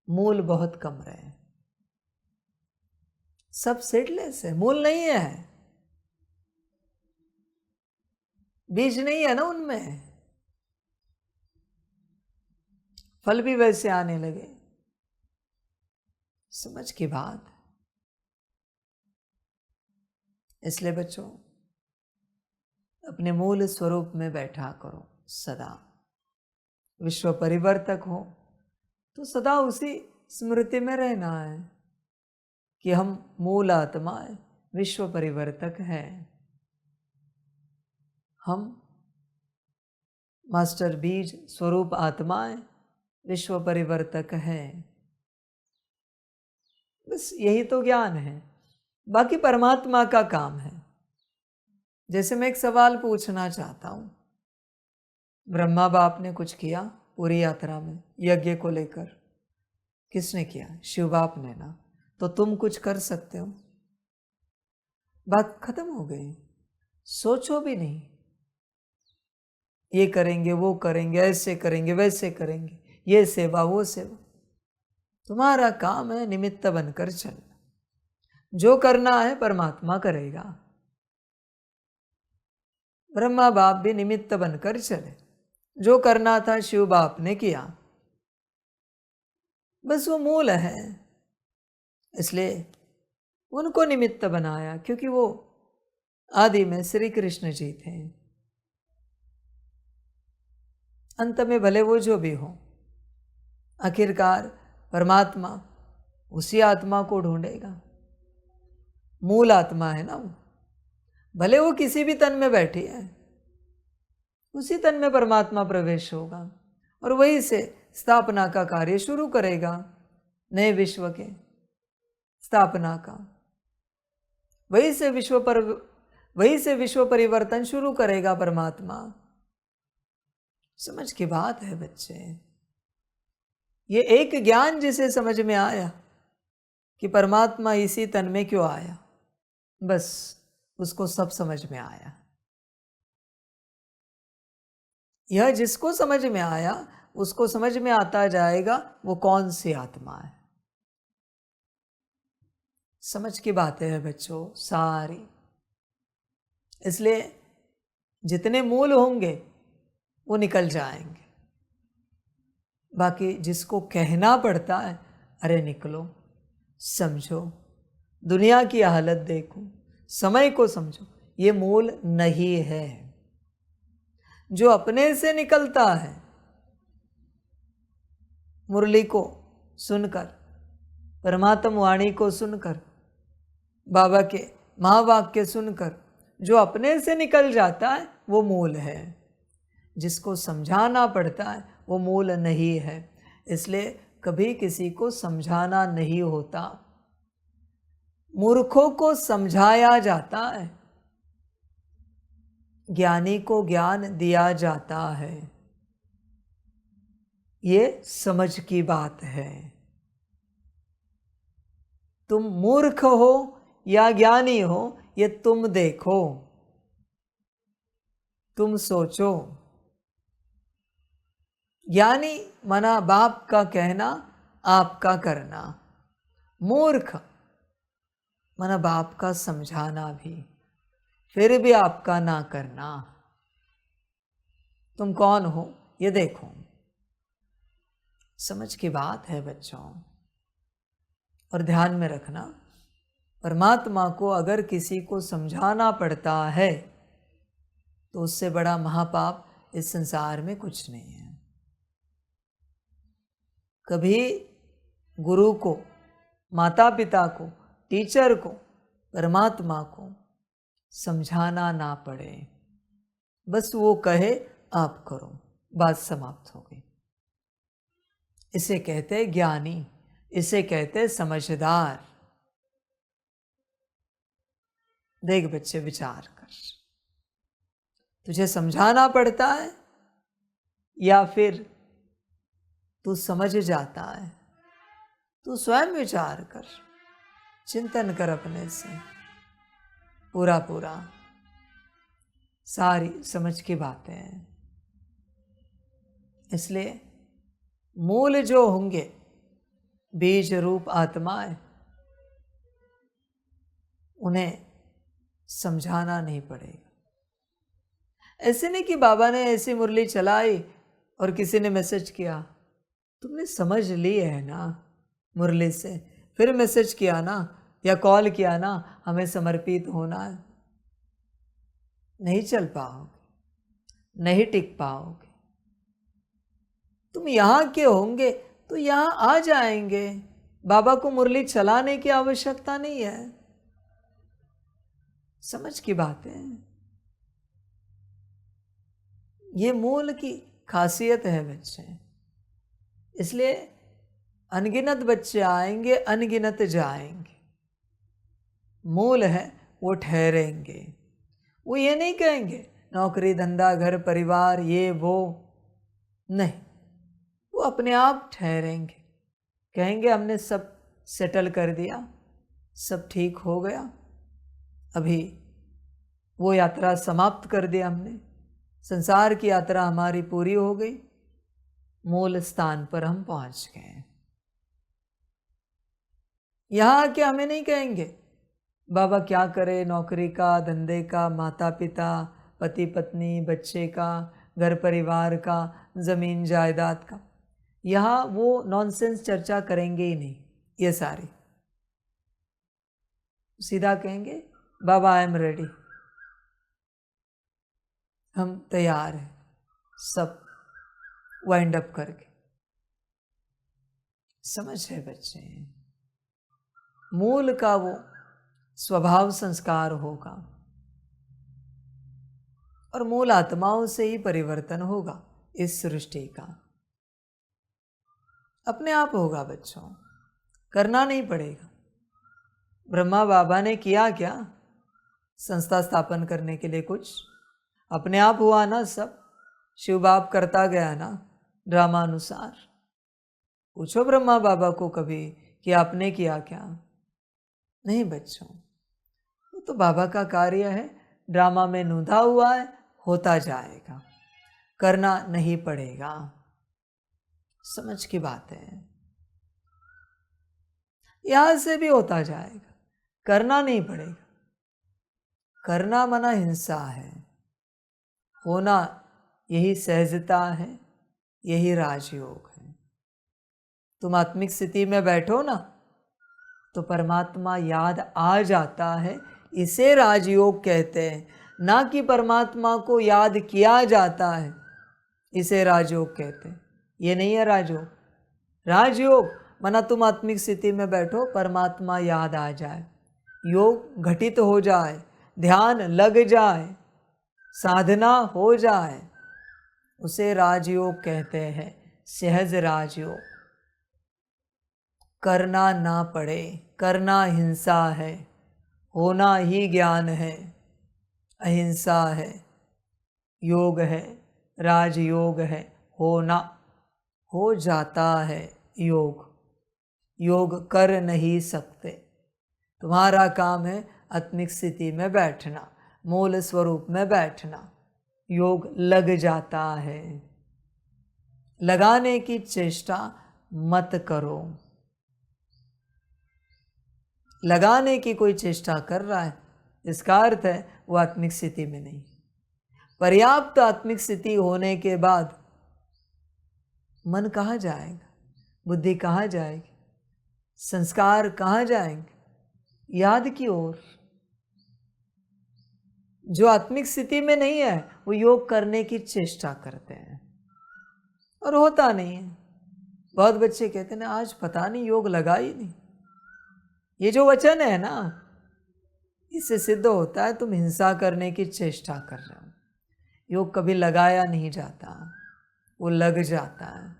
मूल बहुत कम रहे, सब सीडलेस है, मूल नहीं है। बीज नहीं है ना उनमें, फल भी वैसे आने लगे। समझ की बात। इसलिए बच्चों अपने मूल स्वरूप में बैठा करो सदा। विश्व परिवर्तक हो तो सदा उसी स्मृति में रहना है कि हम मूल आत्माएं विश्व परिवर्तक हैं। हम मास्टर बीज स्वरूप आत्माएं विश्व परिवर्तक हैं। बस यही तो ज्ञान है, बाकी परमात्मा का काम है। जैसे मैं एक सवाल पूछना चाहता हूं, ब्रह्मा बाप ने कुछ किया पूरी यात्रा में यज्ञ को लेकर? किसने किया? शिव बाप ने ना। तो तुम कुछ कर सकते हो? बात खत्म हो गई। सोचो भी नहीं, ये करेंगे वो करेंगे, ऐसे करेंगे वैसे करेंगे, ये सेवा वो सेवा। तुम्हारा काम है निमित्त बनकर चलना। जो करना है परमात्मा करेगा। ब्रह्मा बाप भी निमित्त बनकर चले, जो करना था शिव बाप ने किया। बस वो मूल है, इसलिए उनको निमित्त बनाया, क्योंकि वो आदि में श्री कृष्ण जी थे। अंत में भले वो जो भी हो, आखिरकार परमात्मा उसी आत्मा को ढूंढेगा। मूल आत्मा है ना वो, भले वो किसी भी तन में बैठी है, उसी तन में परमात्मा प्रवेश होगा और वहीं से स्थापना का कार्य शुरू करेगा, नए विश्व के स्थापना का। वहीं से विश्व परिवर्तन शुरू करेगा परमात्मा। समझ की बात है बच्चे। ये एक ज्ञान जिसे समझ में आया कि परमात्मा इसी तन में क्यों आया, बस उसको सब समझ में आया। यह जिसको समझ में आया उसको समझ में आता जाएगा वो कौन सी आत्मा है। समझ की बातें हैं बच्चों सारी। इसलिए जितने मूल होंगे वो निकल जाएंगे। बाकी जिसको कहना पड़ता है, अरे निकलो, समझो, दुनिया की हालत देखो, समय को समझो, ये मूल नहीं है। जो अपने से निकलता है, मुरली को सुनकर, परमात्म वाणी को सुनकर, बाबा के महावाक्य सुनकर, जो अपने से निकल जाता है वो मूल है। जिसको समझाना पड़ता है वो मूल नहीं है। इसलिए कभी किसी को समझाना नहीं होता, मूर्खों को समझाया जाता है, ज्ञानी को ज्ञान दिया जाता है। ये समझ की बात है। तुम मूर्ख हो या ज्ञानी हो, ये तुम देखो, तुम सोचो। ज्ञानी मना बाप का कहना, आपका करना। मूर्ख मना बाप का समझाना भी, फिर भी आपका ना करना। तुम कौन हो ये देखो। समझ की बात है बच्चों। और ध्यान में रखना, परमात्मा को अगर किसी को समझाना पड़ता है तो उससे बड़ा महापाप इस संसार में कुछ नहीं है। कभी गुरु को, माता पिता को, टीचर को, परमात्मा को समझाना ना पड़े, बस वो कहे आप करो, बात समाप्त हो गई। इसे कहते ज्ञानी, इसे कहते समझदार। देख बच्चे, विचार कर, तुझे समझाना पड़ता है या फिर तू समझ जाता है? तू स्वयं विचार कर, चिंतन कर अपने से पूरा पूरा, सारी समझ की बातें हैं। इसलिए मूल जो होंगे बीज रूप आत्माएं, उन्हें समझाना नहीं पड़ेगा। ऐसे नहीं कि बाबा ने ऐसी मुरली चलाई और किसी ने मैसेज किया, तुमने समझ ली है ना मुरली से, फिर मैसेज किया ना या कॉल किया ना हमें समर्पित होना है। नहीं चल पाओगे, नहीं टिक पाओगे। तुम यहाँ के होंगे तो यहाँ आ जाएंगे। बाबा को मुरली चलाने की आवश्यकता नहीं है। समझ की बात है। ये मूल की खासियत है बच्चे। इसलिए अनगिनत बच्चे आएंगे, अनगिनत जाएंगे। मूल है वो ठहरेंगे। वो ये नहीं कहेंगे नौकरी धंधा घर परिवार ये वो, नहीं, वो अपने आप ठहरेंगे। कहेंगे हमने सब सेटल कर दिया, सब ठीक हो गया, अभी वो यात्रा समाप्त कर दिया हमने, संसार की यात्रा हमारी पूरी हो गई, मूल स्थान पर हम पहुंच गए। यहाँ आके हमें नहीं कहेंगे बाबा क्या करे, नौकरी का, धंधे का, माता पिता, पति पत्नी, बच्चे का, घर परिवार का, ज़मीन जायदाद का। यहाँ वो नॉनसेंस चर्चा करेंगे ही नहीं। ये सारी सीधा कहेंगे बाबा आई एम रेडी, हम तैयार हैं, सब वाइंड अप करके। समझ है बच्चे, मूल का वो स्वभाव संस्कार होगा और मूल आत्माओं से ही परिवर्तन होगा इस सृष्टि का। अपने आप होगा बच्चों, करना नहीं पड़ेगा। ब्रह्मा बाबा ने किया क्या संस्था स्थापन करने के लिए? कुछ अपने आप हुआ ना सब। शिव बाप करता गया ना ड्रामानुसार। पूछो ब्रह्मा बाबा को कभी कि आपने किया क्या? नहीं बच्चों, वो तो बाबा का कार्य है, ड्रामा में नूंधा हुआ है, होता जाएगा, करना नहीं पड़ेगा। समझ की बात है। यहां से भी होता जाएगा, करना नहीं पड़ेगा। करना मना हिंसा है, होना यही सहजता है, यही राजयोग है। तुम आत्मिक स्थिति में बैठो ना तो परमात्मा याद आ जाता है, इसे राजयोग कहते हैं। ना कि परमात्मा को याद किया जाता है, इसे राजयोग कहते हैं। ये नहीं है राजयोग। राजयोग मना तुम आत्मिक स्थिति में बैठो, परमात्मा याद आ जाए, योग घटित हो जाए, ध्यान लग जाए, साधना हो जाए, उसे राजयोग कहते हैं, सहज राजयोग। करना ना पड़े, करना हिंसा है, होना ही ज्ञान है, अहिंसा है, योग है, राजयोग है। होना हो जाता है योग, योग कर नहीं सकते। तुम्हारा काम है आत्मिक स्थिति में बैठना, मूल स्वरूप में बैठना, योग लग जाता है। लगाने की चेष्टा मत करो। लगाने की कोई चेष्टा कर रहा है, इसका अर्थ है वो आत्मिक स्थिति में नहीं। पर्याप्त आत्मिक स्थिति होने के बाद मन कहाँ जाएगा, बुद्धि कहाँ जाएगी, संस्कार कहाँ जाएंगे? याद की ओर। जो आत्मिक स्थिति में नहीं है वो योग करने की चेष्टा करते हैं और होता नहीं है। बहुत बच्चे कहते हैं ना आज पता नहीं योग लगा ही नहीं। ये जो वचन है ना, इससे सिद्ध होता है तुम हिंसा करने की चेष्टा कर रहे हो। योग कभी लगाया नहीं जाता, वो लग जाता है,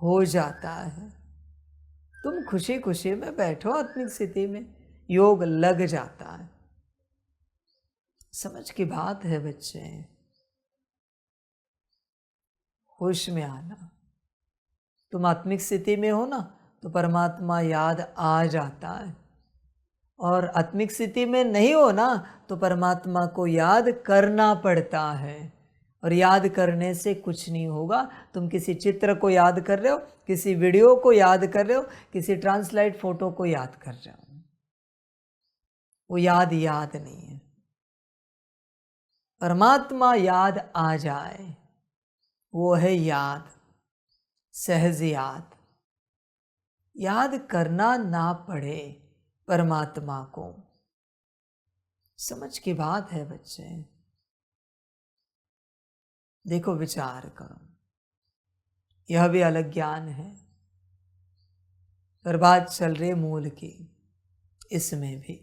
हो जाता है। तुम खुशी खुशी में बैठो आत्मिक स्थिति में, योग लग जाता है। समझ की बात है बच्चे, होश में आना। तुम आत्मिक स्थिति में हो ना तो परमात्मा याद आ जाता है, और आत्मिक स्थिति में नहीं हो ना तो परमात्मा को याद करना पड़ता है। और याद करने से कुछ नहीं होगा। तुम किसी चित्र को याद कर रहे हो, किसी वीडियो को याद कर रहे हो, किसी ट्रांसलेट फोटो को याद कर रहे हो, वो याद नहीं है। परमात्मा याद आ जाए, वो है याद, सहज याद। याद करना ना पड़े परमात्मा को। समझ की बात है बच्चे। देखो, विचार करो, यह भी अलग ज्ञान है, पर बात चल रही मूल की, इसमें भी।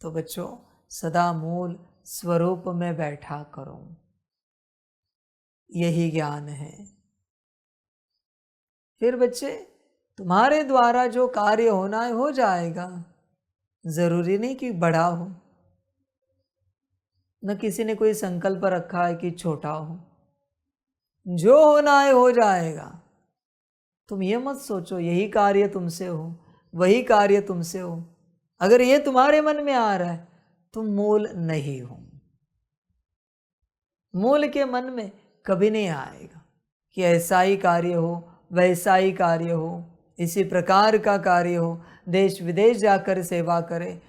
तो बच्चों, सदा मूल स्वरूप में बैठा करो, यही ज्ञान है। फिर बच्चे, तुम्हारे द्वारा जो कार्य होना है हो जाएगा। जरूरी नहीं कि बड़ा हो, न किसी ने कोई संकल्प रखा है कि छोटा हो। जो होना है हो जाएगा। तुम ये मत सोचो यही कार्य तुमसे हो, वही कार्य तुमसे हो। अगर ये तुम्हारे मन में आ रहा है, तुम मूल नहीं हो। मूल के मन में कभी नहीं आएगा कि ऐसा ही कार्य हो, वैसा ही कार्य हो, इसी प्रकार का कार्य हो, देश विदेश जाकर सेवा करे,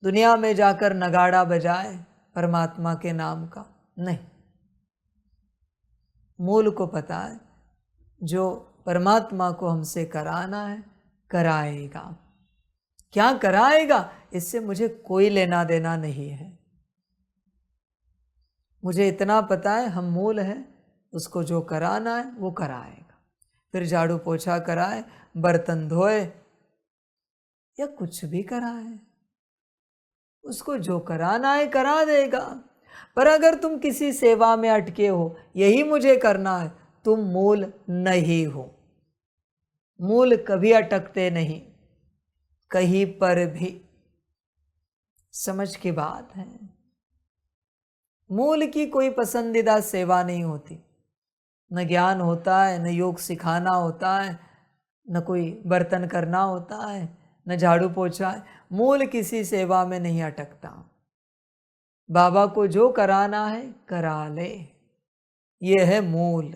दुनिया में जाकर नगाड़ा बजाए परमात्मा के नाम का। नहीं, मूल को पता है जो परमात्मा को हमसे कराना है कराएगा। क्या कराएगा इससे मुझे कोई लेना देना नहीं है। मुझे इतना पता है हम मूल हैं, उसको जो कराना है वो कराएगा। फिर झाड़ू पोछा कराए, बर्तन धोए या कुछ भी कराए, उसको जो कराना है करा देगा। पर अगर तुम किसी सेवा में अटके हो, यही मुझे करना है, तुम मूल नहीं हो। मूल कभी अटकते नहीं, कहीं पर भी। समझ की बात है। मूल की कोई पसंदीदा सेवा नहीं होती। न ज्ञान होता है, न योग सिखाना होता है, न कोई बर्तन करना होता है, न झाड़ू पोछा है। मूल किसी सेवा में नहीं अटकता। बाबा को जो कराना है करा ले, ये है मूल।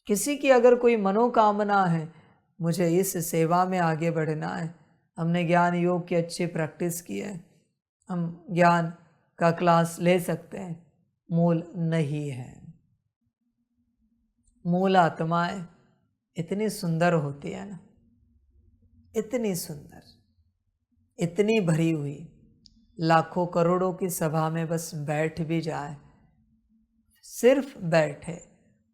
किसी की अगर कोई मनोकामना है, मुझे इस सेवा में आगे बढ़ना है, हमने ज्ञान योग की अच्छी प्रैक्टिस की है, हम ज्ञान का क्लास ले सकते हैं, मूल नहीं है। मूल आत्माएं इतनी सुंदर होती है ना, इतनी सुंदर, इतनी भरी हुई, लाखों करोड़ों की सभा में बस बैठ भी जाए, सिर्फ बैठे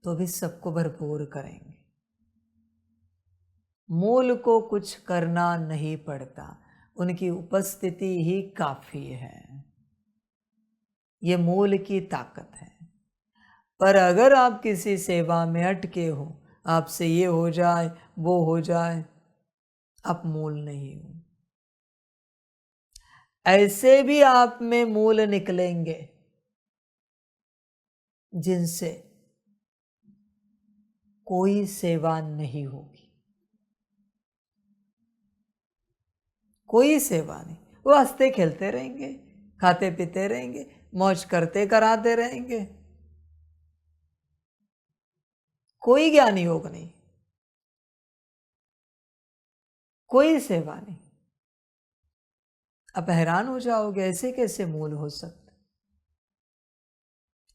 तो भी सबको भरपूर करेंगे। मूल को कुछ करना नहीं पड़ता, उनकी उपस्थिति ही काफी है। ये मूल की ताकत है। पर अगर आप किसी सेवा में अटके हो, आपसे ये हो जाए वो हो जाए, आप मूल नहीं हो। ऐसे भी आप में मूल निकलेंगे जिनसे कोई सेवा नहीं होगी, कोई सेवा नहीं। वो हंसते खेलते रहेंगे, खाते पीते रहेंगे, मौज करते कराते रहेंगे, कोई ज्ञान योग नहीं, कोई सेवा नहीं। आप हैरान हो जाओगे, ऐसे कैसे मूल हो सकते?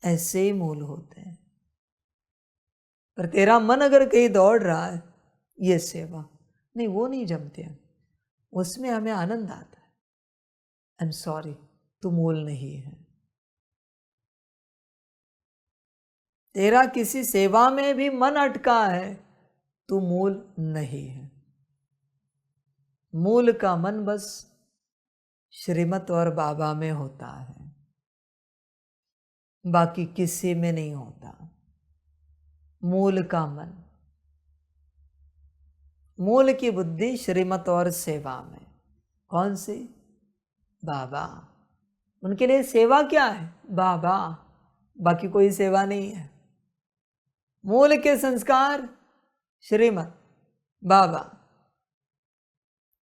ऐसे ही मूल होते हैं। पर तेरा मन अगर कहीं दौड़ रहा है, ये सेवा नहीं, वो नहीं जमते हैं, उसमें हमें आनंद आता है। आई एम सॉरी, तू मूल नहीं है। तेरा किसी सेवा में भी मन अटका है, तू मूल नहीं है। मूल का मन बस श्रीमत और बाबा में होता है, बाकी किसी में नहीं होता। मूल का मन, मूल की बुद्धि श्रीमत और सेवा में। कौन सी? बाबा। उनके लिए सेवा क्या है? बाबा, बाकी कोई सेवा नहीं है। मूल के संस्कार श्रीमत बाबा,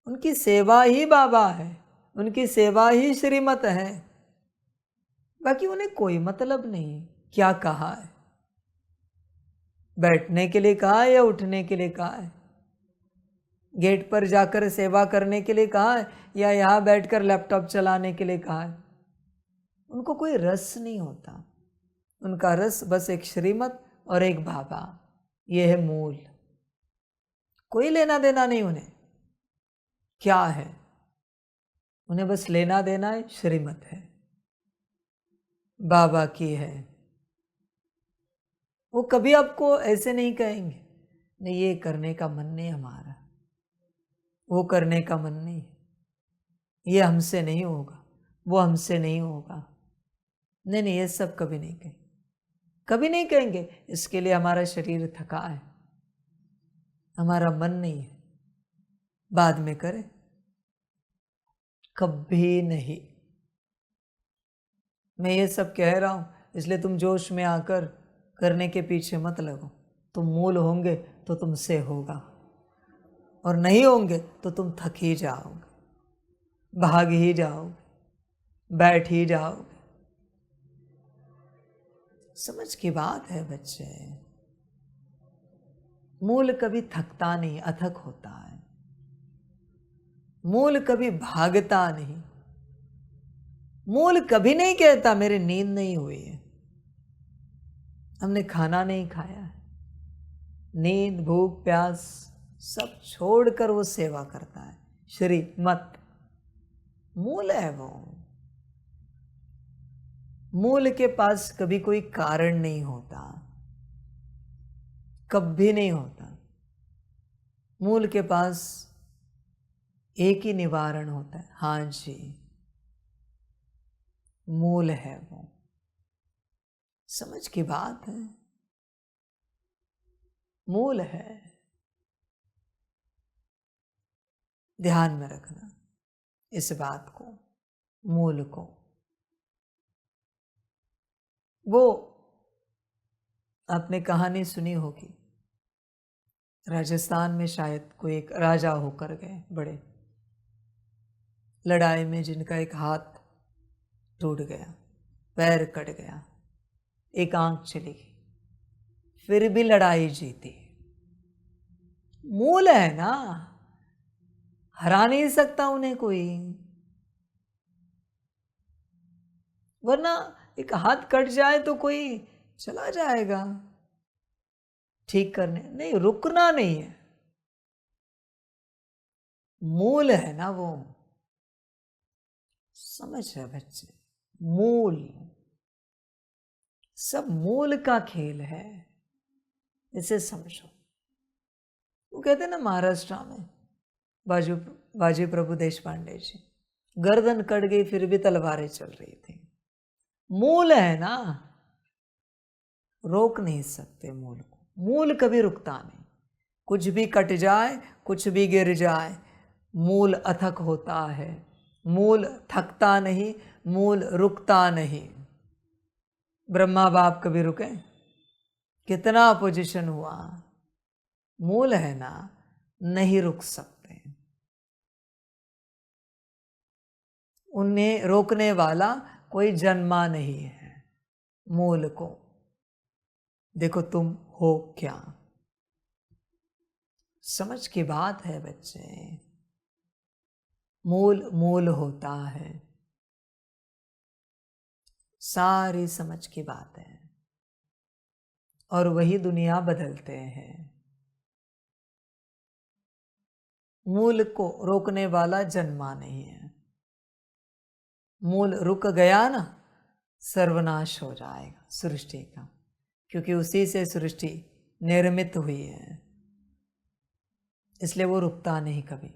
उनकी सेवा ही बाबा है, उनकी सेवा ही श्रीमत है, बाकी उन्हें कोई मतलब नहीं क्या कहा है, बैठने के लिए कहा है या उठने के लिए कहा है, गेट पर जाकर सेवा करने के लिए कहा है या यहाँ बैठकर लैपटॉप चलाने के लिए कहा है? उनको कोई रस नहीं होता। उनका रस बस एक श्रीमत और एक बाबा, ये है मूल। कोई लेना देना नहीं उन्हें क्या है, उन्हें बस लेना देना है, श्रीमत है, बाबा की है। वो कभी आपको ऐसे नहीं कहेंगे नहीं ये करने का मन नहीं हमारा, वो करने का मन नहीं, ये हमसे नहीं होगा, वो हमसे नहीं होगा। नहीं नहीं, ये सब कभी नहीं कहेंगे, कभी नहीं कहेंगे। इसके लिए हमारा शरीर थका है, हमारा मन नहीं है, बाद में करें, कभी नहीं। मैं ये सब कह रहा हूं इसलिए तुम जोश में आकर करने के पीछे मत लगो। तुम मूल होंगे तो तुमसे होगा, और नहीं होंगे तो तुम थक ही जाओगे, भाग ही जाओगे, बैठ ही जाओगे। समझ की बात है बच्चे। मूल कभी थकता नहीं, अथक होता है। मूल कभी भागता नहीं। मूल कभी नहीं कहता मेरी नींद नहीं हुई है, हमने खाना नहीं खाया है। नींद, भूख, प्यास सब छोड़कर वो सेवा करता है। श्रीमत मूल है वो। मूल के पास कभी कोई कारण नहीं होता, कभी नहीं होता। मूल के पास एक ही निवारण होता है, हाँ जी, मूल है वो। समझ की बात है, मूल है। ध्यान में रखना इस बात को, मूल को। वो आपने कहानी सुनी होगी, राजस्थान में शायद कोई एक राजा होकर गए बड़े, लड़ाई में जिनका एक हाथ टूट गया, पैर कट गया, एक आंख चली गई, फिर भी लड़ाई जीती। मूल है ना, हरा नहीं सकता उन्हें कोई। वरना एक हाथ कट जाए तो कोई चला जाएगा ठीक करने, नहीं, रुकना नहीं है। मूल है ना वो। समझ रहे बच्चे, मूल, सब मूल का खेल है, इसे समझो। वो कहते हैं ना महाराष्ट्र में बाजी प्रभु देशपांडे जी, गर्दन कट गई फिर भी तलवारें चल रही थी। मूल है ना, रोक नहीं सकते मूल को। मूल कभी रुकता नहीं। कुछ भी कट जाए, कुछ भी गिर जाए, मूल अथक होता है। मूल थकता नहीं, मूल रुकता नहीं। ब्रह्मा बाप कभी रुके? कितना अपोजिशन हुआ, मूल है ना, नहीं रुक सकते। उन्हें रोकने वाला कोई जन्मा नहीं है। मूल को देखो तुम हो क्या। समझ की बात है बच्चे, मूल मूल होता है। सारी समझ की बात है, और वही दुनिया बदलते हैं। मूल को रोकने वाला जन्मा नहीं है। मूल रुक गया ना, सर्वनाश हो जाएगा सृष्टि का, क्योंकि उसी से सृष्टि निर्मित हुई है, इसलिए वो रुकता नहीं कभी।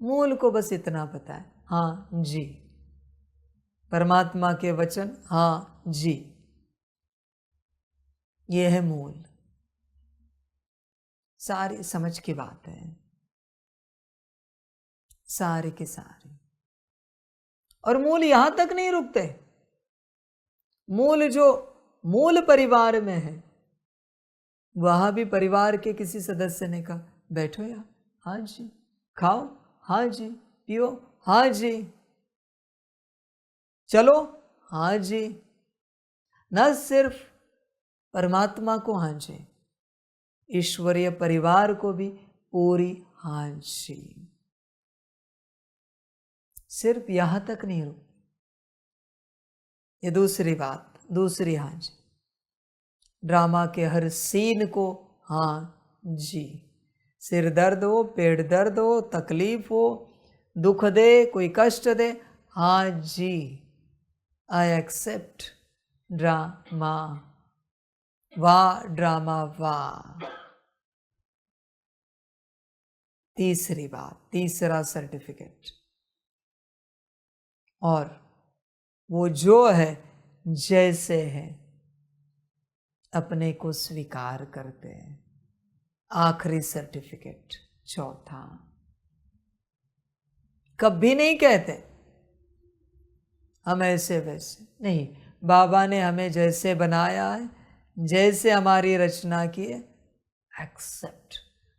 मूल को बस इतना पता है, हाँ जी, परमात्मा के वचन हाँ जी, ये है मूल। सारी समझ की बात है, सारी की सारी। और मूल यहां तक नहीं रुकते। मूल जो मूल परिवार में है, वहां भी परिवार के किसी सदस्य ने कहा बैठो यार, हाँ जी, खाओ हाँ जी, पियो हाँ जी, चलो हाँ जी। न सिर्फ परमात्मा को हाँ जी, ईश्वरीय परिवार को भी पूरी हाँ जी। सिर्फ यहां तक नहीं रुक, ये दूसरी बात, दूसरी हाँ जी। ड्रामा के हर सीन को हाँ जी। सिर दर्द हो, पेट दर्द हो, तकलीफ हो, दुख दे, कोई कष्ट दे, हाँ जी, आई एक्सेप्ट ड्रामा, वाह ड्रामा वाह। तीसरी बात, तीसरा सर्टिफिकेट, और वो जो है जैसे है अपने को स्वीकार करते हैं। आखिरी सर्टिफिकेट, चौथा, कभी नहीं कहते हम ऐसे वैसे नहीं। बाबा ने हमें जैसे बनाया है, जैसे हमारी रचना की है, एक्सेप्ट।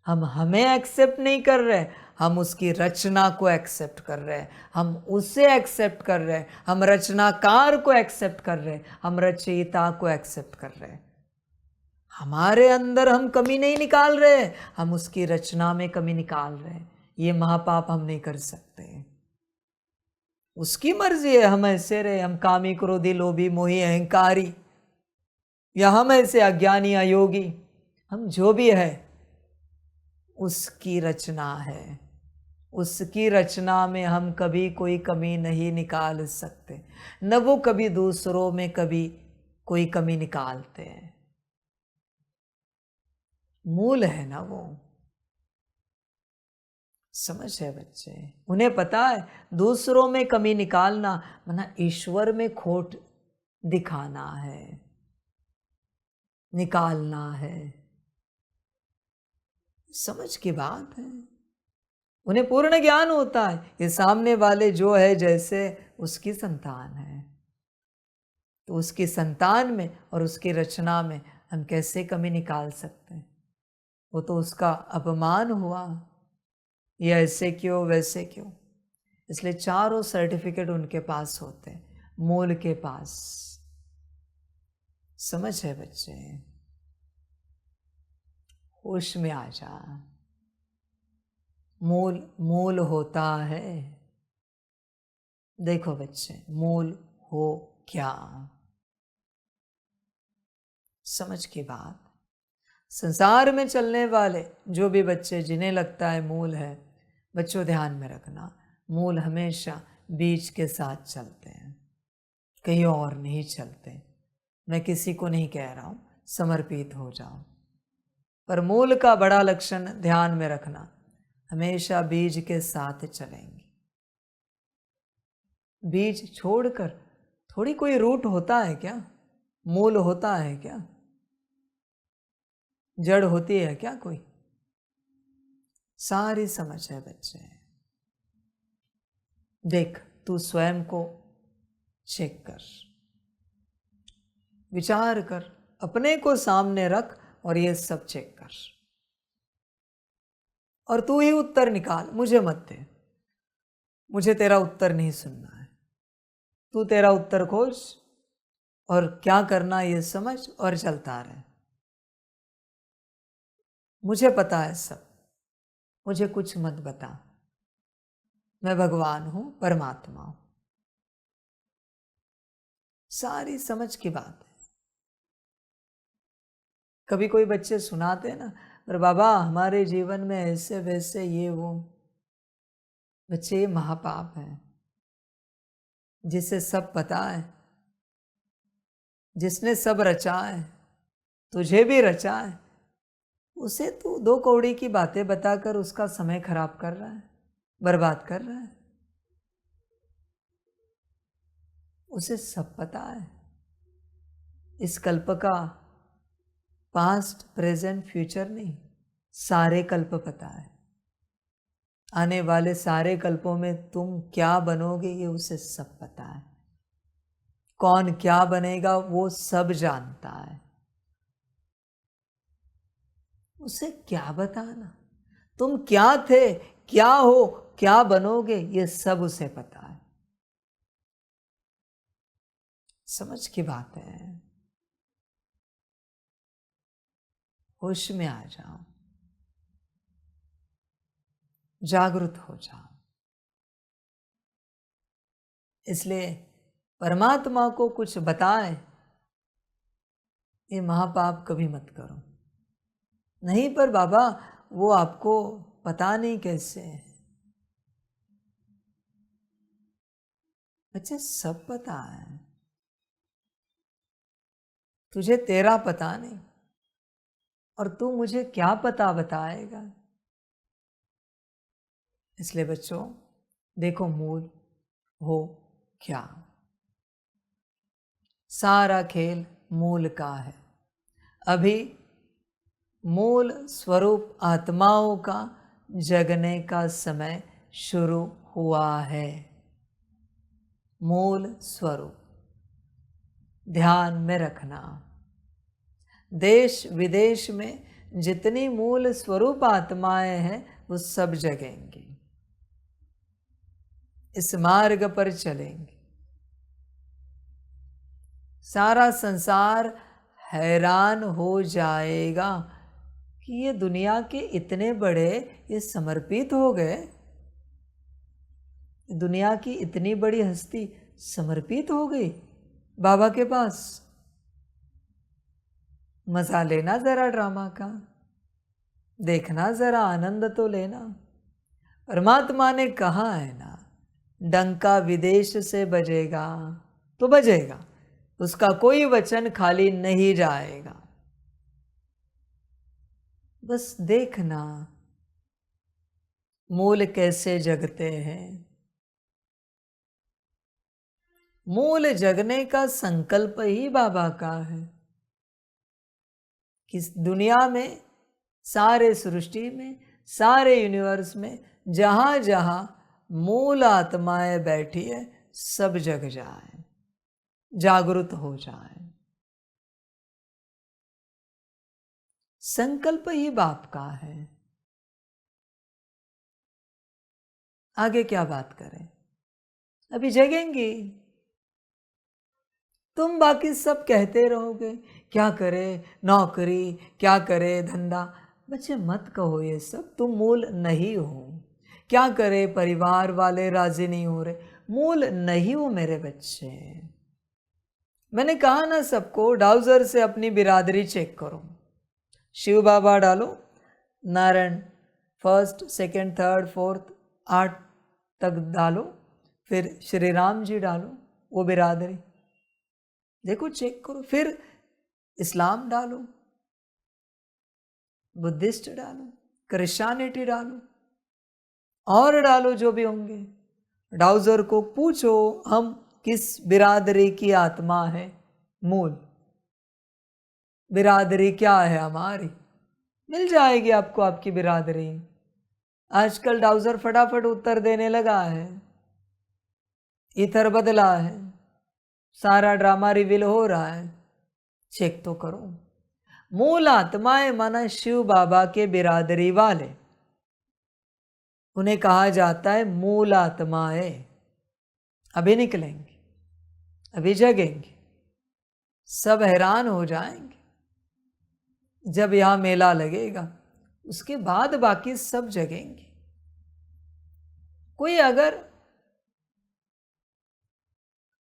हम हमें एक्सेप्ट नहीं कर रहे, हम उसकी रचना को एक्सेप्ट कर रहे हैं, हम उसे एक्सेप्ट कर रहे हैं, हम रचनाकार को एक्सेप्ट कर रहे हैं, हम रचयिता को एक्सेप्ट कर रहे हैं। हमारे अंदर हम कमी नहीं निकाल रहे, हम उसकी रचना में कमी निकाल रहे हैं। ये महापाप हम नहीं कर सकते। उसकी मर्जी है हम ऐसे रहे, हम कामी क्रोधी लोभी मोही अहंकारी, या हम ऐसे अज्ञानी अयोगी, हम जो भी है उसकी रचना है। उसकी रचना में हम कभी कोई कमी नहीं निकाल सकते, न वो कभी दूसरों में कभी कोई कमी निकालते हैं। मूल है ना वो, समझ है बच्चे, उन्हें पता है दूसरों में कमी निकालना माना ईश्वर में खोट दिखाना है, निकालना है। समझ की बात है, उन्हें पूर्ण ज्ञान होता है ये सामने वाले जो है जैसे उसकी संतान है, तो उसकी संतान में और उसकी रचना में हम कैसे कमी निकाल सकते हैं? वो तो उसका अपमान हुआ, ये ऐसे क्यों वैसे क्यों। इसलिए चारों सर्टिफिकेट उनके पास होते हैं, मूल के पास। समझ है बच्चे, होश में आ जा। मूल मूल होता है, देखो बच्चे, मूल हो क्या, समझ की बात। संसार में चलने वाले जो भी बच्चे जिन्हें लगता है मूल है, बच्चों ध्यान में रखना, मूल हमेशा बीज के साथ चलते हैं, कहीं और नहीं चलते। मैं किसी को नहीं कह रहा हूं समर्पित हो जाओ, पर मूल का बड़ा लक्षण ध्यान में रखना, हमेशा बीज के साथ चलेंगे। बीज छोड़कर थोड़ी कोई रूट होता है क्या? मूल होता है क्या? जड़ होती है क्या कोई? सारी समझ है बच्चे। देख, तू स्वयं को चेक कर, विचार कर, अपने को सामने रख और ये सब चेक कर, और तू ही उत्तर निकाल, मुझे मत दे। मुझे तेरा उत्तर नहीं सुनना है, तू तेरा उत्तर खोज और क्या करना ये समझ और चलता रहे। मुझे पता है सब, मुझे कुछ मत बता। मैं भगवान हूं, परमात्मा हूं। सारी समझ की बात है। कभी कोई बच्चे सुनाते हैं ना, पर बाबा हमारे जीवन में ऐसे वैसे ये वो। बच्चे, ये महापाप है, जिसे सब पता है, जिसने सब रचा है, तुझे भी रचा है, उसे तू दो कौड़ी की बातें बताकर उसका समय खराब कर रहा है, बर्बाद कर रहा है। उसे सब पता है, इस कल्प का पास्ट प्रेजेंट फ्यूचर नहीं, सारे कल्प पता है। आने वाले सारे कल्पों में तुम क्या बनोगे ये उसे सब पता है। कौन क्या बनेगा वो सब जानता है। उसे क्या बताना, तुम क्या थे, क्या हो, क्या बनोगे, ये सब उसे पता है। समझ की बात है। होश में आ जाओ, जागृत हो जाओ। इसलिए परमात्मा को कुछ बताए, ये महापाप कभी मत करो। नहीं पर बाबा वो आपको पता नहीं कैसे है। बच्चे सब पता है, तुझे तेरा पता नहीं, और तू मुझे क्या पता बताएगा। इसलिए बच्चों देखो मूल हो क्या, सारा खेल मूल का है। अभी मूल स्वरूप आत्माओं का जगने का समय शुरू हुआ है। मूल स्वरूप ध्यान में रखना। देश विदेश में जितनी मूल स्वरूप आत्माएं हैं वो सब जगेंगी, इस मार्ग पर चलेंगे। सारा संसार हैरान हो जाएगा कि ये दुनिया के इतने बड़े ये समर्पित हो गए, दुनिया की इतनी बड़ी हस्ती समर्पित हो गई बाबा के पास। मजा लेना जरा ड्रामा का, देखना जरा, आनंद तो लेना। परमात्मा ने कहा है ना, डंका विदेश से बजेगा तो बजेगा, उसका कोई वचन खाली नहीं जाएगा। बस देखना मूल कैसे जगते हैं। मूल जगने का संकल्प ही बाबा का है कि दुनिया में, सारे सृष्टि में, सारे यूनिवर्स में जहां जहां मूल आत्माएं बैठी है सब जग जाए, जागृत हो जाए। संकल्प ही बाप का है। आगे क्या बात करें, अभी जगेंगी। तुम बाकी सब कहते रहोगे क्या करे नौकरी, क्या करे धंधा। बच्चे मत कहो ये सब, तुम मूल नहीं हो। क्या करे परिवार वाले राजी नहीं हो रहे, मूल नहीं हो मेरे बच्चे। मैंने कहा ना सबको, डाउजर से अपनी बिरादरी चेक करो। शिव बाबा डालो, Narayan first second third fourth 8 तक डालो, फिर श्री राम जी डालो, वो बिरादरी देखो चेक करो। फिर इस्लाम डालो, बुद्धिस्ट डालो, क्रिश्चियनिटी डालो, और डालो जो भी होंगे। डाउजर को पूछो हम किस बिरादरी की आत्मा है, मूल बिरादरी क्या है हमारी, मिल जाएगी आपको आपकी बिरादरी। आजकल डाउजर फटाफट उत्तर देने लगा है, इथर बदला है, सारा ड्रामा रिवील हो रहा है, चेक तो करो। मूल आत्माएं माना शिव बाबा के बिरादरी वाले, उन्हें कहा जाता है मूल आत्माएं। अभी निकलेंगे, अभी जगेंगे, सब हैरान हो जाएंगे जब यहां मेला लगेगा, उसके बाद बाकी सब जगेंगे। कोई अगर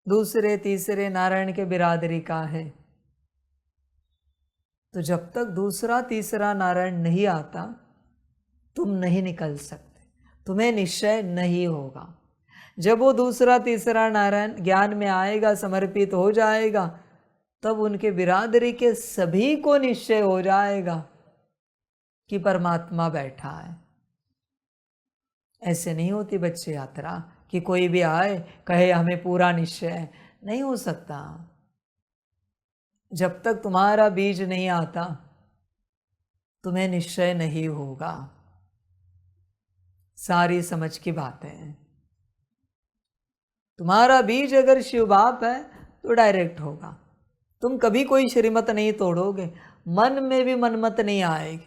दूसरे तीसरे नारायण के बिरादरी का है तो जब तक दूसरा तीसरा नारायण नहीं आता तुम नहीं निकल सकते, तुम्हें निश्चय नहीं होगा। जब वो दूसरा तीसरा नारायण ज्ञान में आएगा, समर्पित हो जाएगा, तब उनके बिरादरी के सभी को निश्चय हो जाएगा कि परमात्मा बैठा है। ऐसे नहीं होती बच्चे यात्रा कि कोई भी आए कहे हमें पूरा निश्चय, नहीं हो सकता। जब तक तुम्हारा बीज नहीं आता तुम्हें निश्चय नहीं होगा। सारी समझ की बातें हैं। तुम्हारा बीज अगर शिव बाप है तो डायरेक्ट होगा, तुम कभी कोई श्रीमत नहीं तोड़ोगे, मन में भी मनमत नहीं आएगी।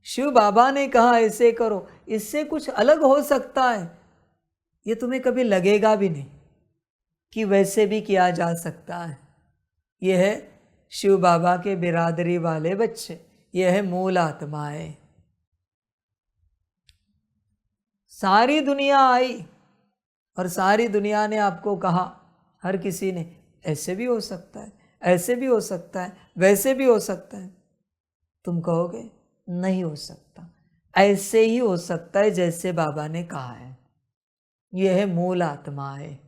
शिव बाबा ने कहा ऐसे करो, इससे कुछ अलग हो सकता है, ये तुम्हें कभी लगेगा भी नहीं कि वैसे भी किया जा सकता है। यह है शिव बाबा के बिरादरी वाले बच्चे, ये है मूल आत्माएं। सारी दुनिया आई और सारी दुनिया ने आपको कहा, हर किसी ने, ऐसे भी हो सकता है, ऐसे भी हो सकता है, वैसे भी हो सकता है। तुम कहोगे नहीं हो सकता, ऐसे ही हो सकता है जैसे बाबा ने कहा है। यह है मूल आत्माएं।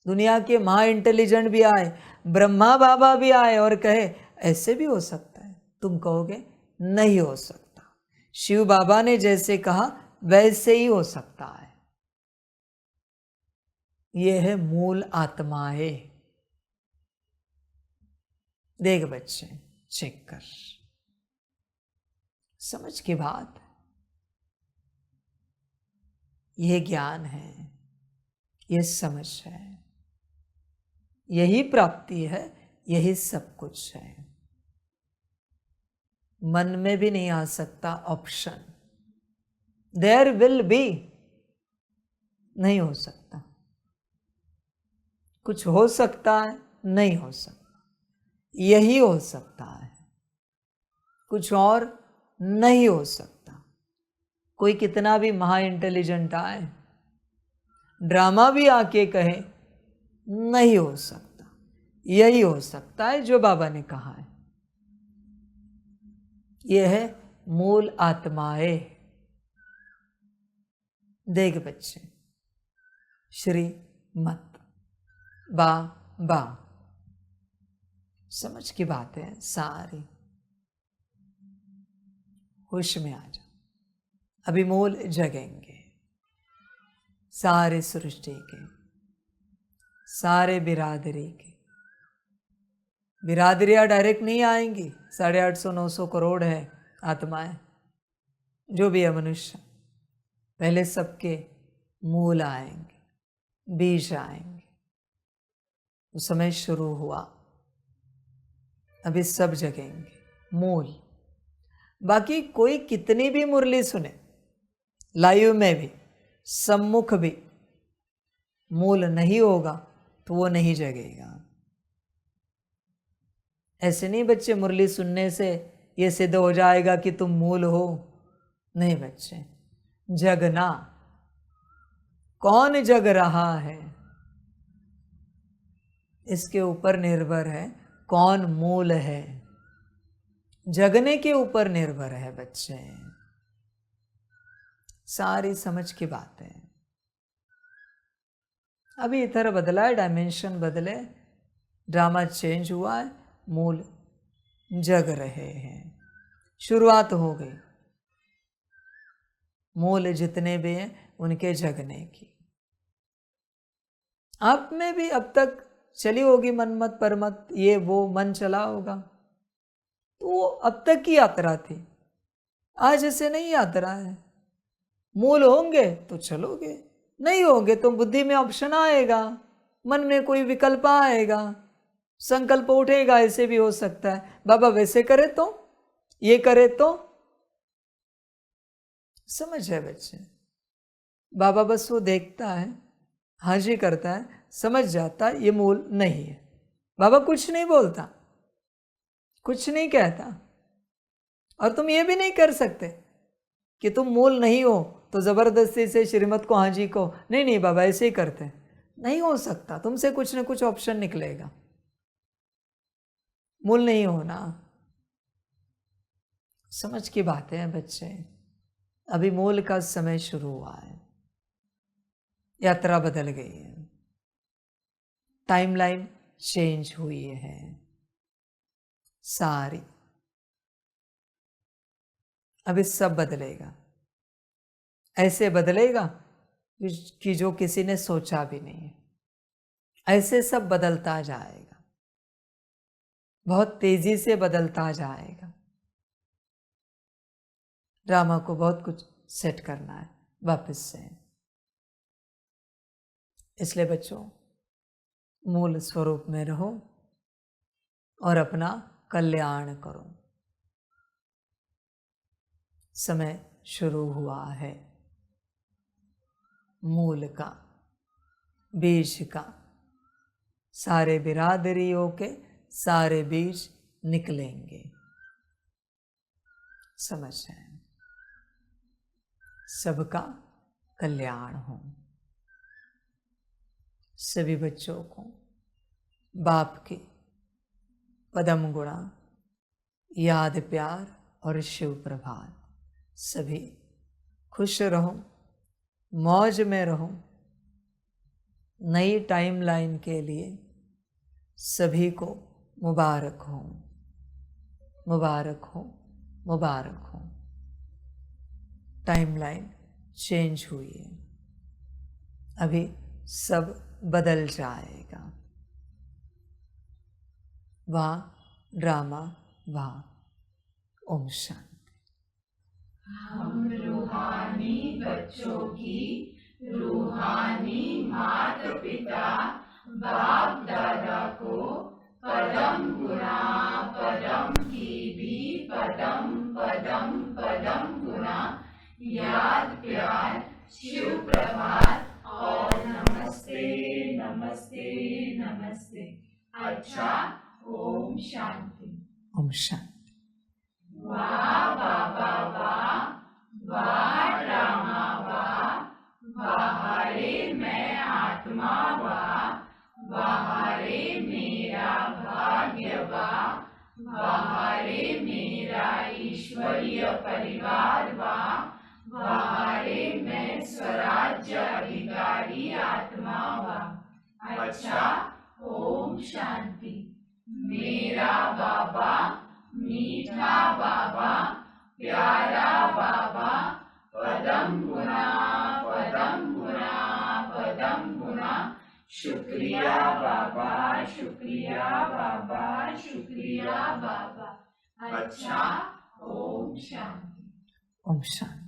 दुनिया के महा इंटेलिजेंट भी आए, ब्रह्मा बाबा भी आए और कहे ऐसे भी हो सकता है, तुम कहोगे नहीं हो सकता। शिव बाबा ने जैसे कहा वैसे ही हो सकता है। यह है मूल आत्माएं। देख बच्चे, चेक कर, समझ की बात। यह ज्ञान है, यह समझ है, यही प्राप्ति है, यही सब कुछ है। मन में भी नहीं आ सकता ऑप्शन, देयर विल बी, नहीं हो सकता। कुछ हो सकता है, नहीं हो सकता, यही हो सकता है, कुछ और नहीं हो सकता। कोई कितना भी महा इंटेलिजेंट आए, ड्रामा भी आके कहे नहीं हो सकता, यही हो सकता है जो बाबा ने कहा है। यह है मूल आत्माएं। देख बच्चे, श्री मत बा बा, समझ की बातें हैं सारी। होश में आ जाओ, अभी मूल जगेंगे। सारे सृष्टि के, सारे बिरादरी के। बिरादरियां डायरेक्ट नहीं आएंगी, 850-900 करोड़ है आत्माएं, जो भी है मनुष्य। पहले सबके मूल आएंगे, बीज आएंगे। उस समय शुरू हुआ, अभी सब जगेंगे मूल। बाकी कोई कितनी भी मुरली सुने, लाइव में भी, सम्मुख भी, मूल नहीं होगा तो वो नहीं जगेगा। ऐसे नहीं बच्चे, मुरली सुनने से ये सिद्ध हो जाएगा कि तुम मूल हो। नहीं बच्चे, जगना, कौन जग रहा है इसके ऊपर निर्भर है कौन मूल है। जगने के ऊपर निर्भर है बच्चे। सारी समझ की बात है। अभी इधर बदला है, डायमेंशन बदले, ड्रामा चेंज हुआ है, मूल जग रहे हैं। शुरुआत हो गई मूल जितने भी हैं उनके जगने की। आप में भी अब तक चली होगी मनमत परमत, ये वो मन चला होगा, तो वो अब तक की यात्रा थी, आज ऐसे नहीं यात्रा है। मूल होंगे तो चलोगे, नहीं होंगे तो बुद्धि में ऑप्शन आएगा, मन में कोई विकल्प आएगा, संकल्प उठेगा, ऐसे भी हो सकता है, बाबा वैसे करे तो, ये करे तो। समझ है बच्चे, बाबा बस वो देखता है, हाजी करता है, समझ जाता है ये मूल नहीं है। बाबा कुछ नहीं बोलता, कुछ नहीं कहता, और तुम ये भी नहीं कर सकते कि तुम मूल नहीं हो तो जबरदस्ती से श्रीमत को, हाजी को, नहीं नहीं बाबा ऐसे ही करते, नहीं हो सकता। तुमसे कुछ ना कुछ ऑप्शन निकलेगा, मूल नहीं होना। समझ की बातें हैं बच्चे, अभी मूल का समय शुरू हुआ है, यात्रा बदल गई है, टाइमलाइन चेंज हुई है सारी। अभी सब बदलेगा, ऐसे बदलेगा कि जो किसी ने सोचा भी नहीं है। ऐसे सब बदलता जाएगा, बहुत तेजी से बदलता जाएगा। ड्रामा को बहुत कुछ सेट करना है वापस से। इसलिए बच्चों, मूल स्वरूप में रहो और अपना कल्याण करो। समय शुरू हुआ है मूल का, बीज का। सारे बिरादरियों के, सारे बीज निकलेंगे। समझ रहे हैं? सबका कल्याण हो। सभी बच्चों को बाप की पदम गुणा, याद, प्यार और शिव प्रभात। सभी खुश रहो, मौज में रहो। नई टाइमलाइन के लिए सभी को मुबारक हो, मुबारक हो, मुबारक हो। टाइमलाइन चेंज हुई है, अभी सब बदल जाएगा। वहाँ ड्रामा, वहाँ। ओम शांति। हम रूहानी बच्चों की रूहानी माता पिता बाप दादा को पदम गुणा पदम की भी पदम पदम पदम गुणा याद प्यार शिव प्रभात और नमस्ते नमस्ते नमस्ते। अच्छा, ओम शांति। ओम शांति। वाह बाबा वाह, वाह रामा वाह, वाह रे मैं आत्मा वाह, वाह रे मेरा भाग्य वाह, वाह रे मेरा ईश्वरीय परिवार वाह, वाह रे मैं स्वराज्य अधिकारी आत्मा वाह। अच्छा, ओम शांति। मेरा बाबा मीठा बाबा, प्यारा बाबा, पदम गुणा पदम गुणा पदम गुणा। शुक्रिया बाबा, शुक्रिया बाबा, शुक्रिया बाबा। अच्छा, ओम शांति। ओम शांति।